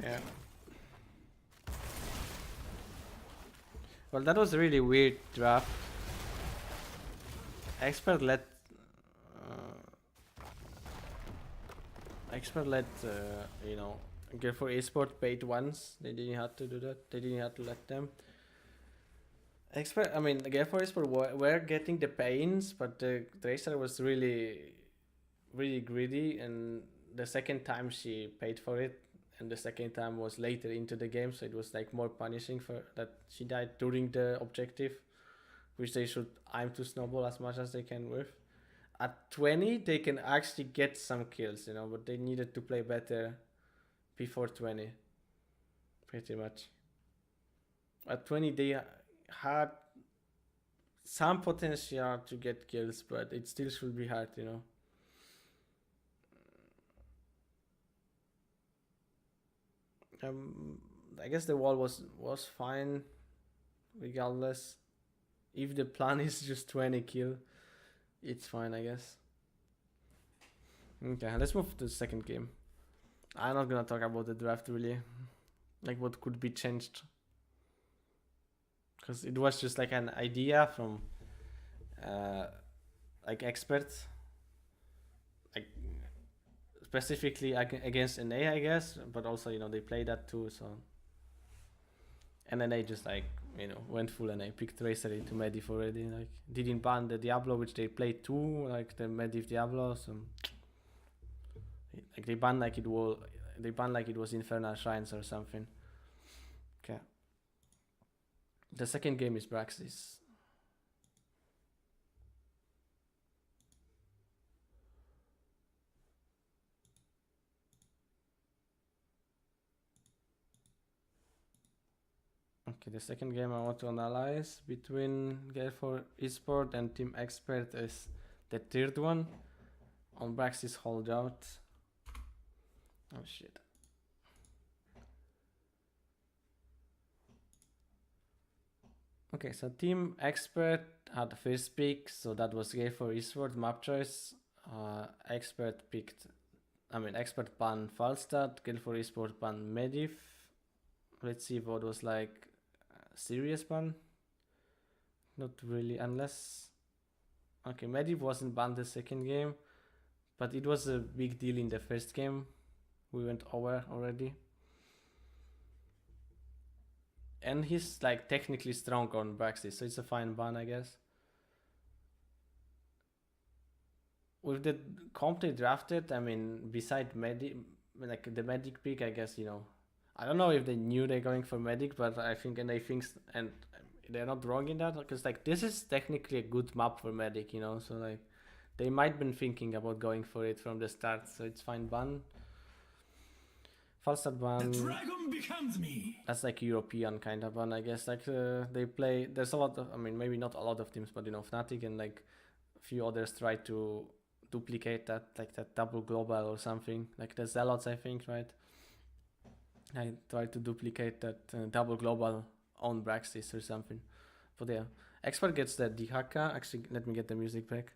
Yeah. Well, that was a really weird draft. Expert let Gale for eSports paid once. They didn't have to do that. They didn't have to let them. Gale for eSports were getting the pains, but the Tracer was really greedy, and the second time she paid for it, and the second time was later into the game, so it was like more punishing for that she died during the objective, which they should aim to snowball as much as they can with. At 20 they can actually get some kills, but they needed to play better before 20, pretty much. At 20 they had some potential to get kills, but it still should be hard, you know. I guess the wall was fine, regardless. If the plan is just 20 kill, it's fine, I guess. Okay, let's move to the second game. I'm not gonna talk about the draft really, like what could be changed, because it was just like an idea from like experts, like specifically against NA, I guess, but also, you know, they play that too, so. And then they just like, you know, went full NA, picked Tracer into Medivh already, like didn't ban the Diablo, which they played too, like the Medivh Diablo, so like they banned like it was Infernal Shrines or something. Okay. The second game is Braxis. Okay, the second game I want to analyze between Gale for eSport and Team Expert is the third one on Braxis Holdout. Oh shit. Okay, so Team Expert had the first pick, so that was Gale for eSport map choice. Expert banned Falstad, Gale for eSport banned Medivh. Let's see what was like serious ban. Not really, unless. Okay, Medivh wasn't banned the second game, but it was a big deal in the first game. We went over already. And he's like technically strong on Braxis, so it's a fine ban, I guess. With the comp they drafted, I mean, beside like the Medic pick, I guess, you know, I don't know if they knew they're going for Medic, but I think, and they're not wrong in that, because like this is technically a good map for Medic, you know, so like they might been thinking about going for it from the start, so it's fine ban. Falstad ban. The dragon becomes me. That's like European kind of ban, I guess. Like they play. There's a lot of. I mean, maybe not a lot of teams, but you know, Fnatic and like a few others try to duplicate that, like that double global or something. Like the Zealots, I think, right? I try to duplicate that double global on Braxis or something. But yeah, Expert gets the Dihaka. Actually, let me get the music back.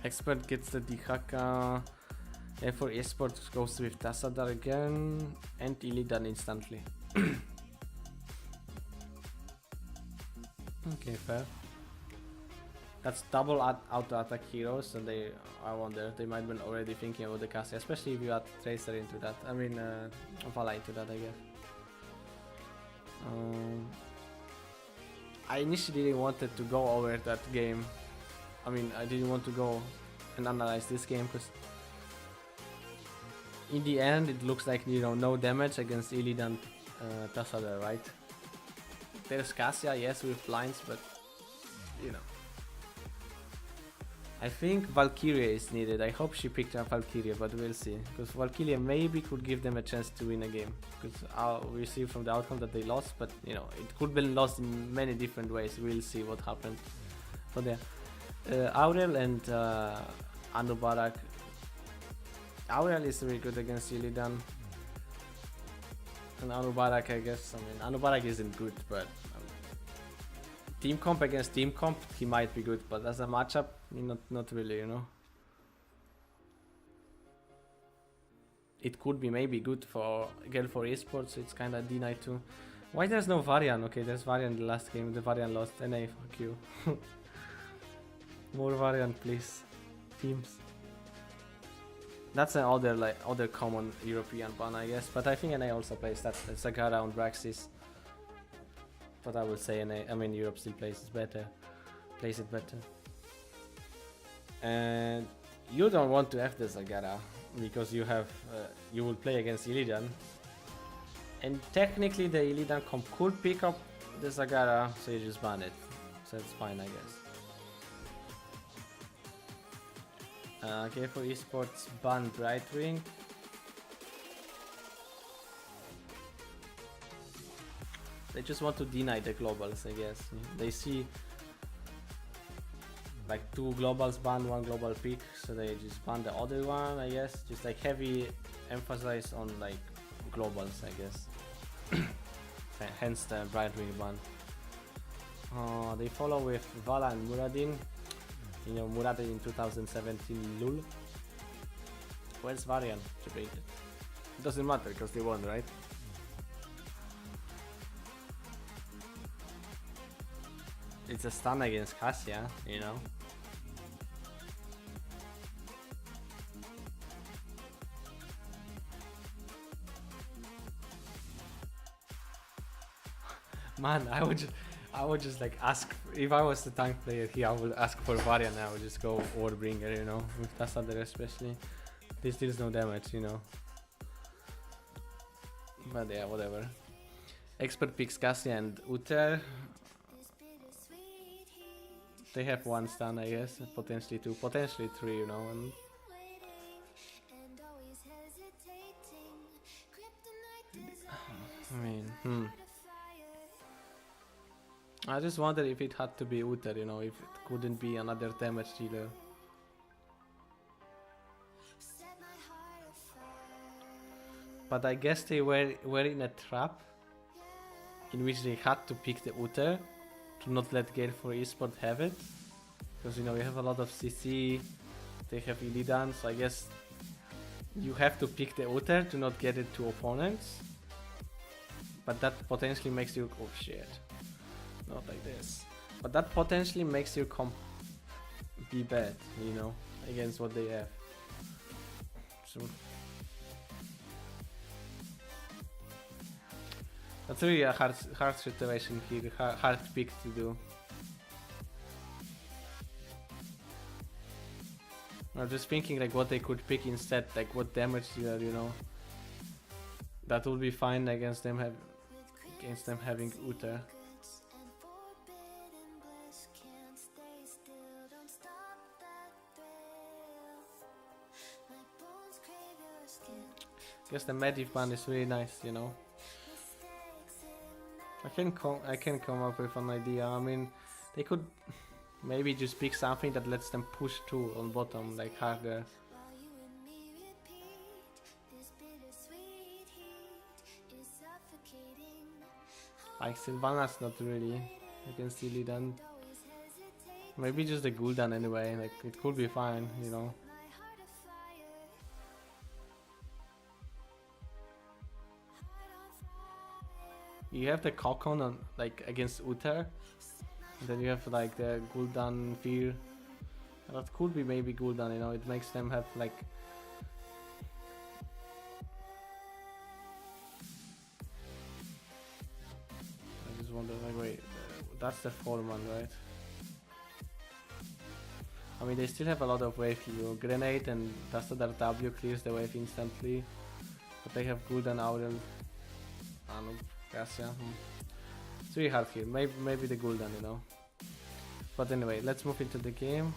Expert gets the Dihaka. For eSports goes with Tassadar again and Illidan instantly. Okay, fair. That's double auto attack heroes, and I wonder, they might have been already thinking about the cast, especially if you add Tracer into that. I mean, Vala into that, I guess. I initially wanted to go over that game. I mean, I didn't want to go and analyze this game because in the end it looks like, you know, no damage against Illidan Tassadar, right? There's Cassia, yes, with blinds, but you know. I think Valkyria is needed. I hope she picked up Valkyria, but we'll see. Because Valkyria maybe could give them a chance to win a game. Because we see from the outcome that they lost, but you know, it could be lost in many different ways. We'll see what happened. But yeah, Aurel and Anubarak. Aurel is very good against Illidan. And Anubarak, I guess. I mean, Anubarak isn't good, but team comp against team comp, he might be good, but as a matchup, not really, you know. It could be maybe good for Gale for eSports, so it's kinda denied too. Why there's no Varian? Okay, there's Varian in the last game, the Varian lost. NA, fuck you. More Varian, please. Teams. That's an other common European ban, I guess, but I think NA also plays that. Sagara on Braxis. But I would say NA, I mean Europe still plays it better. And you don't want to have the Zagara because you have you will play against Illidan, and technically the Illidan comp could pick up the Zagara, so you just ban it. So it's fine, I guess. Okay, for eSports ban right wing. They just want to deny the globals, I guess. They see like 2 globals banned, 1 global pick, so they just ban the other one, I guess. Just like heavy emphasis on like globals, I guess. Hence the Brightwing ban. They follow with Vala and Muradin. You know, Muradin in 2017 Lul. Where's Varian? Debated. It doesn't matter because they won, right? It's a stun against Cassia, you know. Man, I would just like ask, if I was the tank player here, I would ask for Varian. I would just go Warbringer, you know, with Tassadar especially. This deals no damage, you know. But yeah, whatever. Expert picks Cassia and Uther. They have 1 stun, I guess, potentially 2, potentially 3, you know. And I mean, I just wonder if it had to be Uther, you know, if it couldn't be another damage dealer. But I guess they were in a trap in which they had to pick the Uther to not let Gale for eSport have it. Because, you know, you have a lot of CC, they have Illidan, so I guess you have to pick the Uther to not get it to opponents. But that potentially makes you... oh shit. Not like this. But that potentially makes you be bad, you know, against what they have. So that's really a hard situation here, hard pick to do. I'm just thinking like what they could pick instead, like what damage dealer, you know. That would be fine against them having Uther. Guess the Medivh ban is really nice, you know. I can come up with an idea. I mean, they could maybe just pick something that lets them push 2 on bottom, like harder. Like Sylvana's not really against Illidan. Maybe just the Gul'dan anyway, like it could be fine, you know. You have the Kokon on, like against Uther, and then you have like the Gul'dan Fear. That could be maybe Gul'dan, you know, it makes them have like... I just wonder, like, wait, that's the 4-man, right? I mean, they still have a lot of wave heal. Grenade and Tassadar W clears the wave instantly, but they have Gul'dan Aurel. I don't know. Cassia. It's really hard here. Maybe the Gul'dan, you know. But anyway, let's move into the game.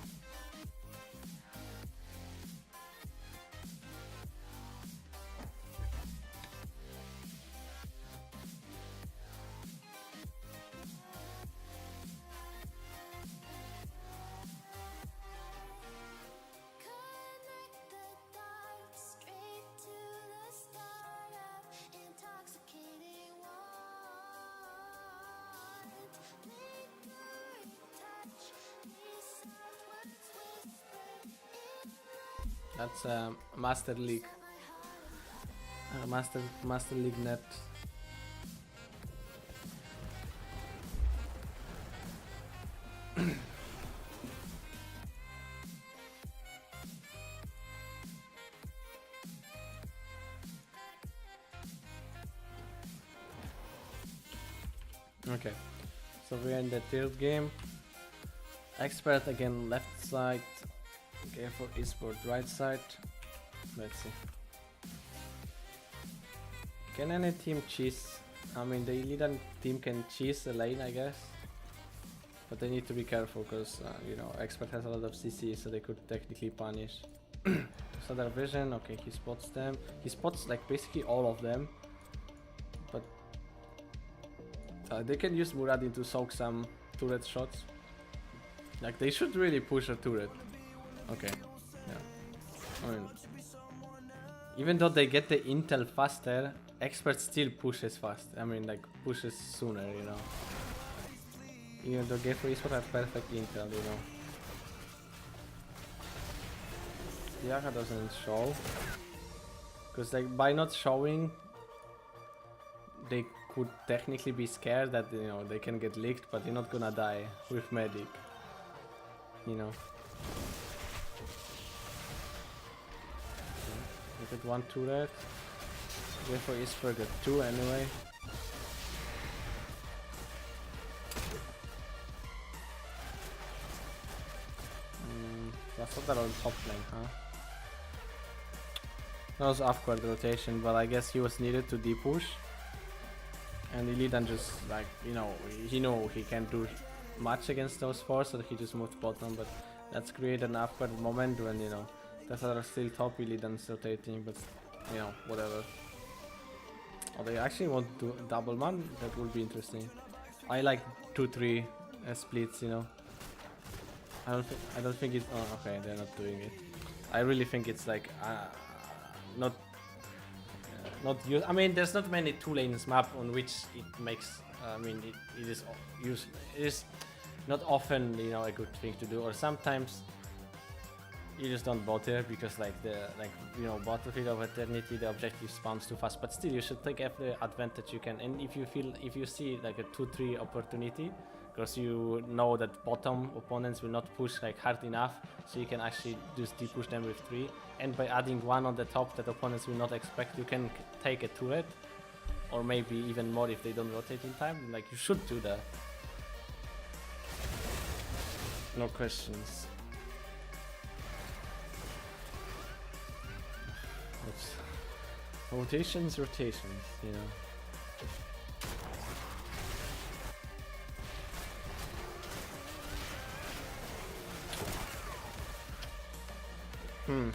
That's Master League. Master League net. Okay, so we're in the 3rd game. Expert again left side. Gale for eSports right side. Let's see. Can any team cheese? I mean, the Illidan team can cheese the lane, I guess. But they need to be careful because, you know, Expert has a lot of CC, so they could technically punish. So their vision, okay, he spots them. He spots like basically all of them. But They can use Muradin to soak some turret shots. Like, they should really push a turret. Okay, yeah. I mean, even though they get the intel faster, Expert still pushes fast. I mean, like, pushes sooner, you know. Even though Gale for eSports have perfect intel, you know. Yaka doesn't show. Because, like, by not showing, they could technically be scared that, you know, they can get licked, but they're not gonna die with medic. You know. We get one turret. Therefore eSports got two anyway. That's not that on top lane, huh? That was awkward rotation, but I guess he was needed to D-push. And Illidan just, like, you know, he knew he can't do much against those four, so he just moved bottom, but that's created an awkward moment when, you know, that's are still top, Illidan's rotating, but, you know, whatever. Oh, they actually want to do double man? That would be interesting. I like 2-3 splits, you know. I don't think it's, oh, okay, they're not doing it. I really think it's like, not use. I mean, there's not many 2 lanes map on which it makes. I mean, it is not often, you know, a good thing to do. Or sometimes you just don't bother because, like, you know, Battlefield of Eternity, the objective spawns too fast. But still, you should take every advantage you can. And if you see like a 2-3 opportunity, because you know that bottom opponents will not push like hard enough, so you can actually just push them with 3. And by adding 1 on the top that opponents will not expect, you can take a turret, or maybe even more if they don't rotate in time. Like, you should do that. No questions. Oops. Rotations, you know. Oh,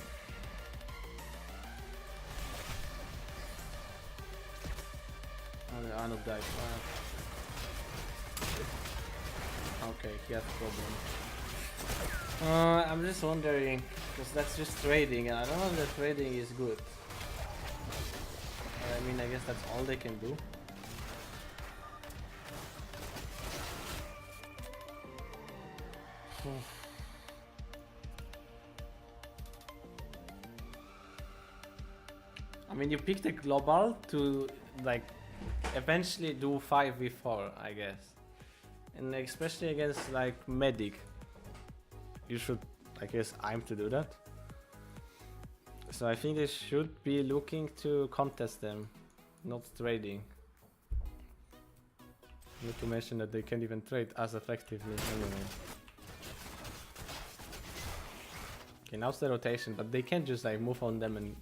the Anub died. Okay, he has problem. I'm just wondering, because that's just trading, and I don't know if the trading is good. I mean, I guess that's all they can do. I mean, you picked a global to, like, eventually do 5v4, I guess. And especially against, like, medic. You should, I guess, aim to do that. So I think they should be looking to contest them, not trading. Not to mention that they can't even trade as effectively anyway. Okay, now's the rotation, but they can't just, like, move on them and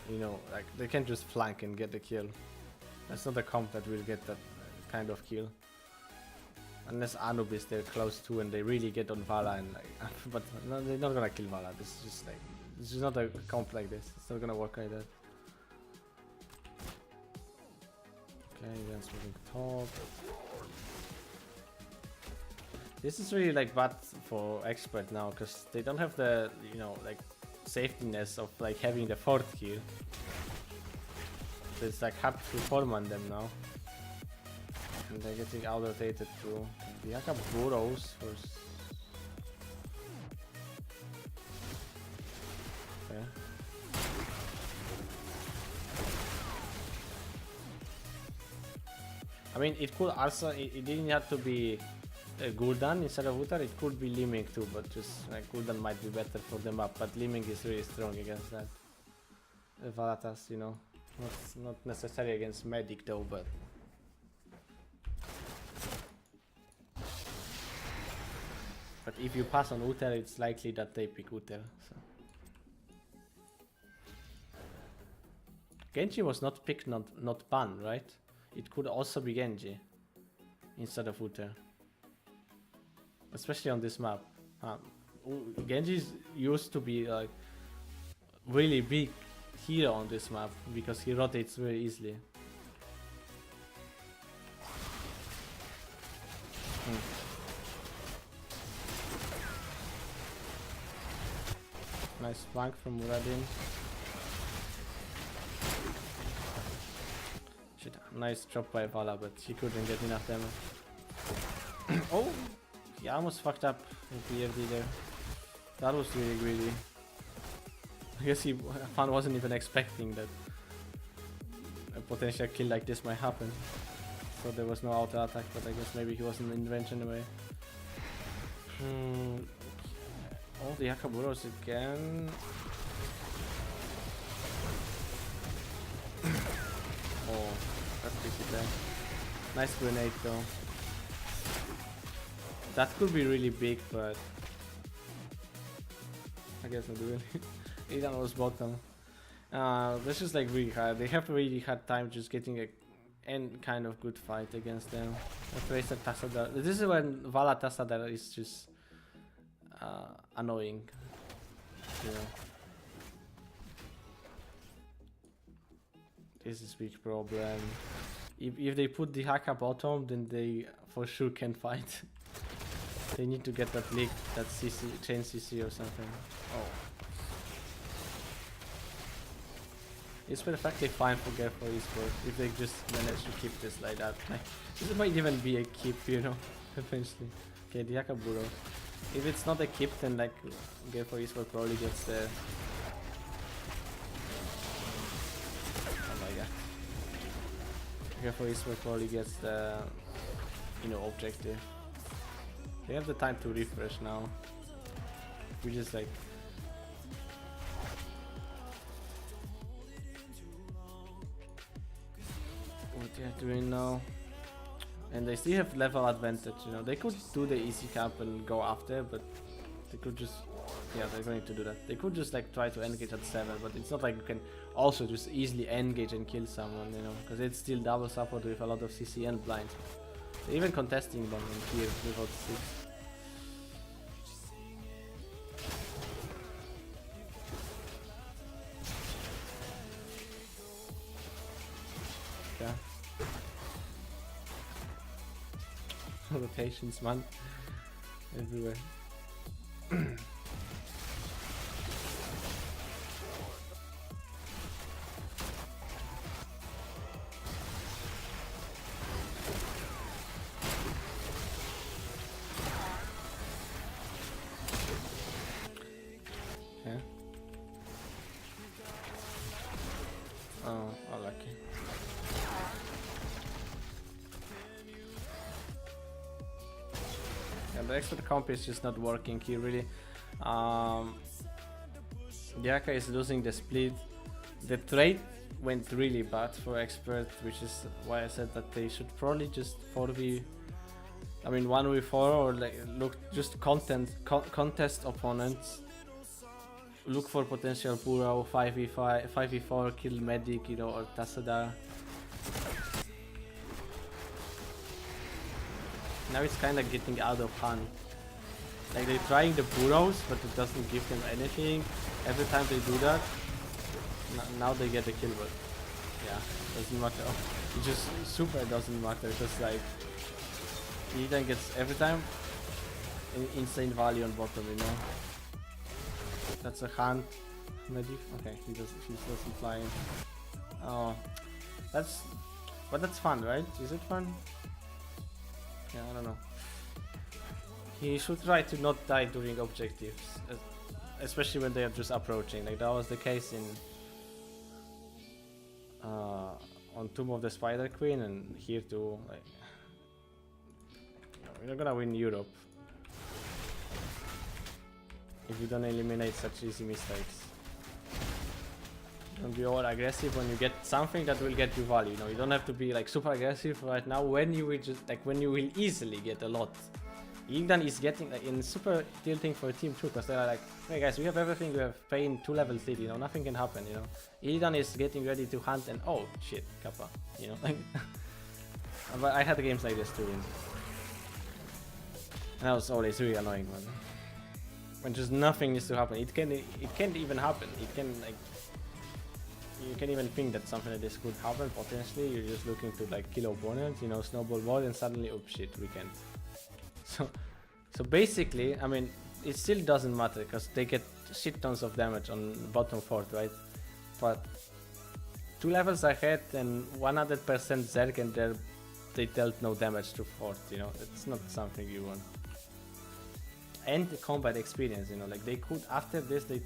you know, like, they can't just flank and get the kill. That's not a comp that will get that kind of kill. Unless Anub is there close to and they really get on Vala and, like, but no, they're not gonna kill Vala. This is just, like, this is not a comp like this. It's not gonna work like that. Okay, then moving top. This is really, like, bad for Expert now, because they don't have the, you know, like, safetiness of, like, having the 4th kill. So it's, like, hard to form on them now. And they're getting out rotated too. Yaka burrows first. Okay. I mean, it could also, it didn't have to be Gul'dan instead of Utar, it could be Liming too, but just, like, Gul'dan might be better for the map, but Liming is really strong against that. Valatas, you know, not necessarily against Medic though, but if you pass on Uter, it's likely that they pick Uter. So. Genji was not picked, not banned, right? It could also be Genji instead of Uter. Especially on this map. Genji used to be, like, really big hero on this map because he rotates very easily. Nice flank from Muradin. Shit, nice drop by Vala, but he couldn't get enough damage. Oh! He almost fucked up with the FD there. That was really greedy. I guess Fan wasn't even expecting that a potential kill like this might happen. So there was no auto attack, but I guess maybe he wasn't in range anyway. All the Hakaburos again. Oh, that's pretty bad. Nice grenade though. That could be really big, but I guess not really. Idan was bottom. This is like really hard. They have a really hard time just getting any kind of good fight against them. Tracer Tassadar. This is when Vala Tassadar is just annoying. You know. This is big problem. If they put the Haka bottom, then they for sure can fight. They need to get that leak, that CC, chain CC or something. Oh. It's perfectly fine for Gale for eSports if they just manage to keep this like that. Like, this might even be a keep, you know, eventually. Okay, the Hakaburo. If it's not a keep, then like Gale for eSports probably gets the. Oh my god. Gale for eSports probably gets the, you know, objective. They have the time to refresh now. We just like. What they are doing now. And they still have level advantage, you know. They could do the easy cap and go after, but they could just. Yeah, they're going to do that. They could just like try to engage at 7, but it's not like you can also just easily engage and kill someone, you know. Because it's still double support with a lot of CC and blind. Even contesting them in here without 6. Yeah. Rotations, man. Everywhere. Yeah. Oh, lucky. Yeah, the expert comp is just not working here really. Diaka is losing the split. The trade went really bad for expert, which is why I said that they should probably just 4v. I mean 1v4 or like look just contest opponents. Look for potential Burrow 5v5, 5v4 kill medic, you know, or Tassadar. Now it's kind of getting out of hand. Like they're trying the Burrows, but it doesn't give them anything. Every time they do that, now they get a kill, but yeah, doesn't matter. It just super doesn't matter, because like he then gets every time insane value on bottom, you know. That's a hand medic. Okay, he doesn't fly in. Oh, but that's fun, right? Is it fun? Yeah, I don't know. He should try to not die during objectives, especially when they are just approaching. Like that was the case in on Tomb of the Spider Queen, and here too. Like, we're not gonna win Europe if you don't eliminate such easy mistakes. Don't be all aggressive when you get something that will get you value. You know, you don't have to be like super aggressive right now when you will just like when you will easily get a lot. Ildan is getting like in super tilting for team 2, because they're like, hey guys, we have everything, we have pain 2 levels lead, you know, nothing can happen, you know. Ildan is getting ready to hunt and oh shit, Kappa, you know. But I had games like this too. And that was always really annoying, man. When just nothing needs to happen. It can't even happen. It can like you can even think that something like this could happen potentially. You're just looking to like kill opponents, you know, snowball ball, and suddenly, oh shit, we can't. So basically, I mean, it still doesn't matter because they get shit tons of damage on bottom fort, right? But 2 levels ahead and 100% Zerg and they dealt no damage to fort, you know, it's not something you want. And the combat experience, you know, like they could, after this, they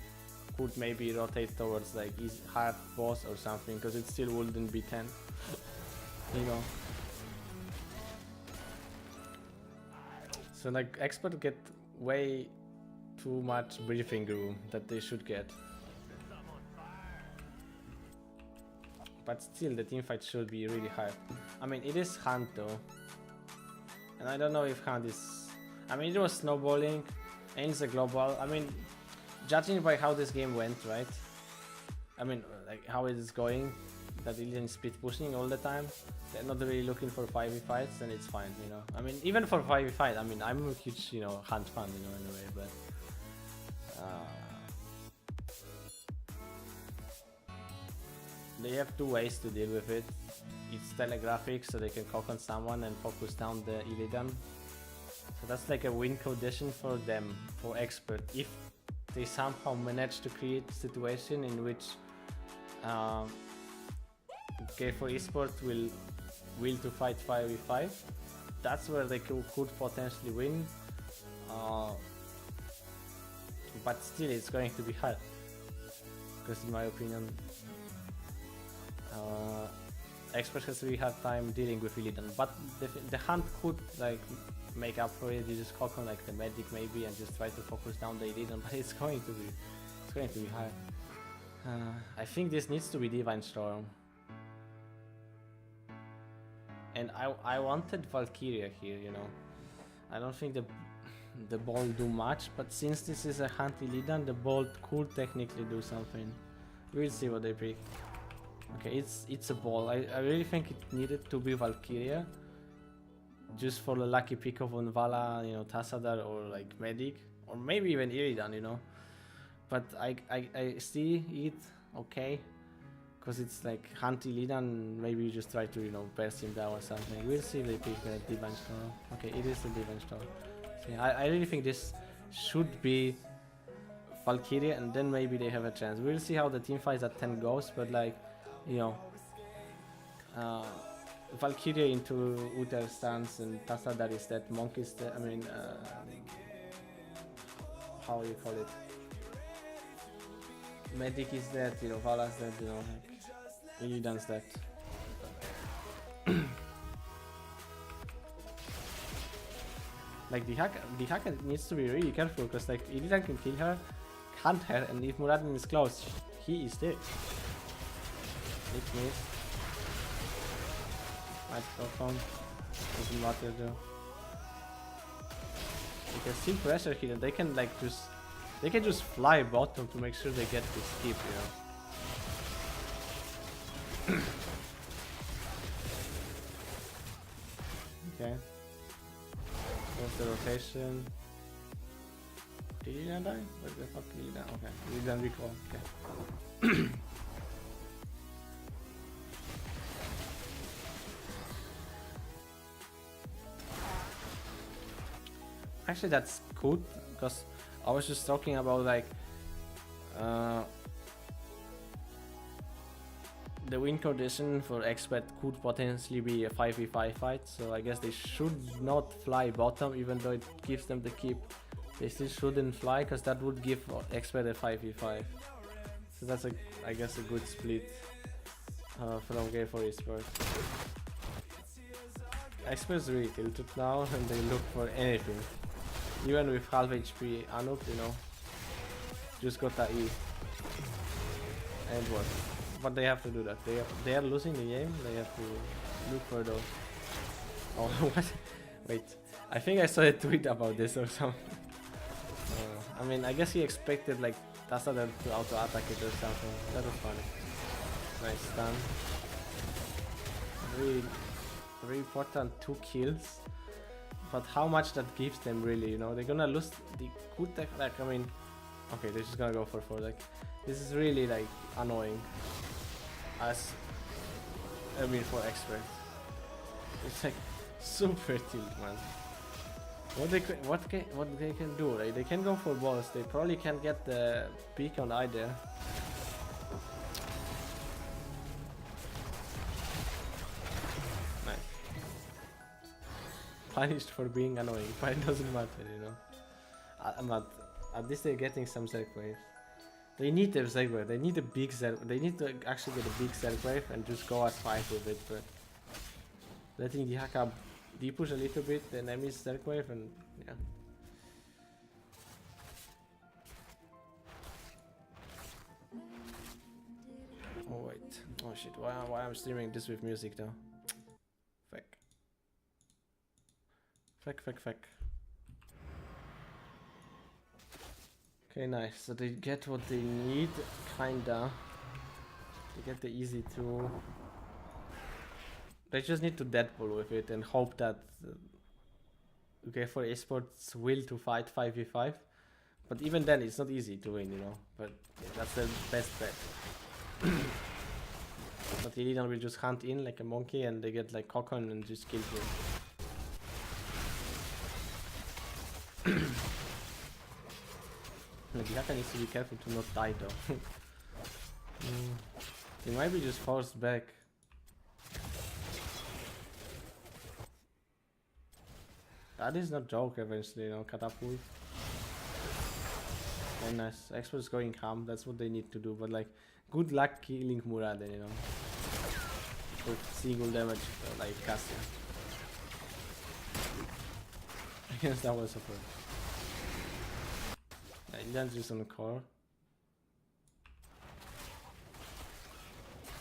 could maybe rotate towards like easy, hard boss or something, because it still wouldn't be 10, you know. So like expert get way too much briefing room that they should get. But still, the teamfight should be really hard. I mean, it is Hunt though. And I don't know if Hunt is... I mean, it was snowballing, and it's a global. I mean, judging by how this game went, right? I mean, like how it is going, that it isn't split pushing all the time. They're not really looking for 5v fights, then it's fine, you know. I mean, even for 5v fight, I mean, I'm a huge, you know, Hunt fan, you know, in a way, but... they have 2 ways to deal with it. It's telegraphic, so they can cock on someone and focus down the Illidan. So that's like a win condition for them, for expert, if they somehow manage to create a situation in which Gale for eSports will to fight 5v5. That's where they could potentially win. But still, it's going to be hard, because in my opinion, expert has a really hard time dealing with Illidan. But the Hunt could like make up for it. You just cock on like the medic maybe and just try to focus down the Illidan, but it's going to be hard. I think this needs to be Divine Storm. And I wanted Valkyria here, you know. I don't think the ball do much, but since this is a Hunt Illidan, the ball could technically do something. We'll see what they pick. Okay, it's a ball. I really think it needed to be Valkyria, just for the lucky pick of Unvala, you know, Tassadar or like Medic, or maybe even Illidan, you know. But I see it okay, because it's like Hunt Illidan. Maybe you just try to, you know, burst him down or something. We'll see if they pick Divine Storm. Okay, it is the Divine Storm. So yeah, I really think this should be Valkyria, and then maybe they have a chance. We'll see how the team fights at 10 goes, but like, you know, Valkyria into Uther stance and Tassadar is that, Monk is the, I mean, how you call it? Medic is that, you know, Vala's that, you know, like, Illidan's that. Like the hacker needs to be really careful, because like Illidan can kill her, hunt her, and if Muradin is close, he is dead. Big miss. Might perform. Doesn't matter though. They can still pressure here, and they can like just fly bottom to make sure they get this skip, you know. Okay. What's the rotation? Did he not die? What the fuck did he die? Okay, he didn't recall. Okay. Actually, that's good, because I was just talking about like the win condition for expert could potentially be a 5v5 fight, so I guess they should not fly bottom, even though it gives them the keep. They still shouldn't fly, because that would give expert a 5v5. So that's I guess a good split from Gale for eSports. Experts really tilted now, and they look for anything. Even with half HP Anup, you know, just got that E. And what? But they have to do that. They are losing the game. They have to look for those. Oh, what? Wait, I think I saw a tweet about this or something. I mean, I guess he expected like Tassadar to auto attack it or something. That was funny. Nice stun. Very important 2 kills. But how much that gives them, really, you know? They're gonna lose the good tech, like, I mean, okay, they're just gonna go for 4, like, this is really, like, annoying, as, I mean, for expert. It's, like, super tilt, man. What they can do, right? They can go for balls. They probably can get the peak on either. Nice. Punished for being annoying, but it doesn't matter, you know. I'm not. At least they're getting some Zerg waves. They need the Zerg wave. They need a big Zerg. They need to actually get a big Zerg wave and just go as 5 with it. But letting the Haka depush a little bit, the enemy's Zerg wave, and yeah. Oh wait. Oh shit. Why I'm streaming this with music though? Feck. Okay, nice. So they get what they need, kinda. They get the easy 2. They just need to Deadpool with it and hope that okay for eSports will to fight 5v5. But even then it's not easy to win, you know. But yeah, that's the best bet. But Illidan will just hunt in like a monkey and they get like Kokon and just kill him. The Haka needs to be careful to not die though. They might be just forced back. That is not joke eventually, you know, catapult. Very nice. Experts going ham, that's what they need to do, but like good luck killing Murad, you know. With single damage like Cassia. I guess that was a problem. Illidan's just on the core.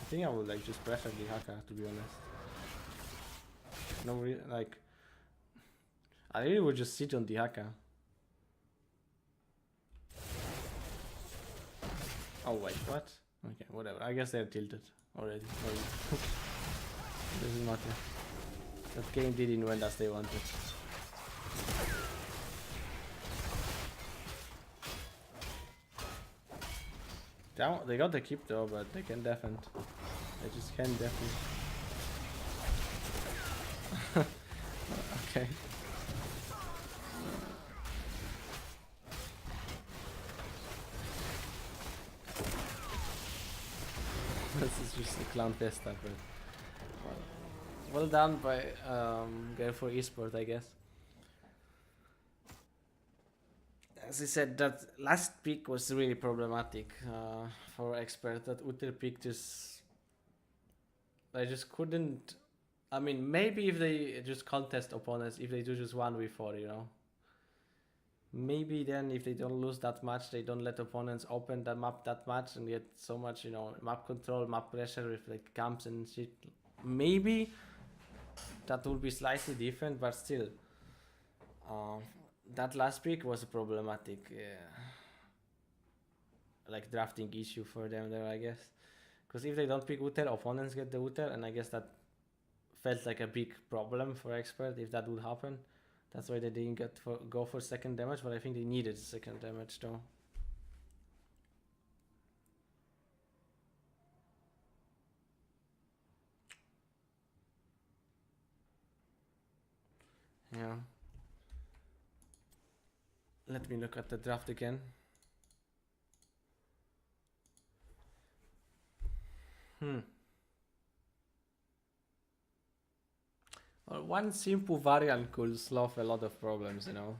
I think I would like just pressure the Haka, to be honest. No, like I really would just sit on the Haka. Oh wait, what? Okay, whatever. I guess they're tilted already. Doesn't matter. That game didn't win as they wanted. They got the keep though, but they can defend. They just can defend. Okay. This is just a clown festa, but well done by Gale for eSports, I guess. As I said, that last pick was really problematic for expert. That Uther pick just, I just couldn't. I mean, maybe if they just contest opponents, if they do just 1v4, you know. Maybe then if they don't lose that much, they don't let opponents open the map that much and get so much, you know, map control, map pressure with like camps and shit. Maybe that would be slightly different, but still. That last pick was a problematic like drafting issue for them there, I guess. Because if they don't pick Uther, opponents get the Uther, and I guess that felt like a big problem for expert if that would happen. That's why they didn't go for second damage, but I think they needed second damage though. Yeah. Let me look at the draft again. Well, one simple variant could solve a lot of problems, you know.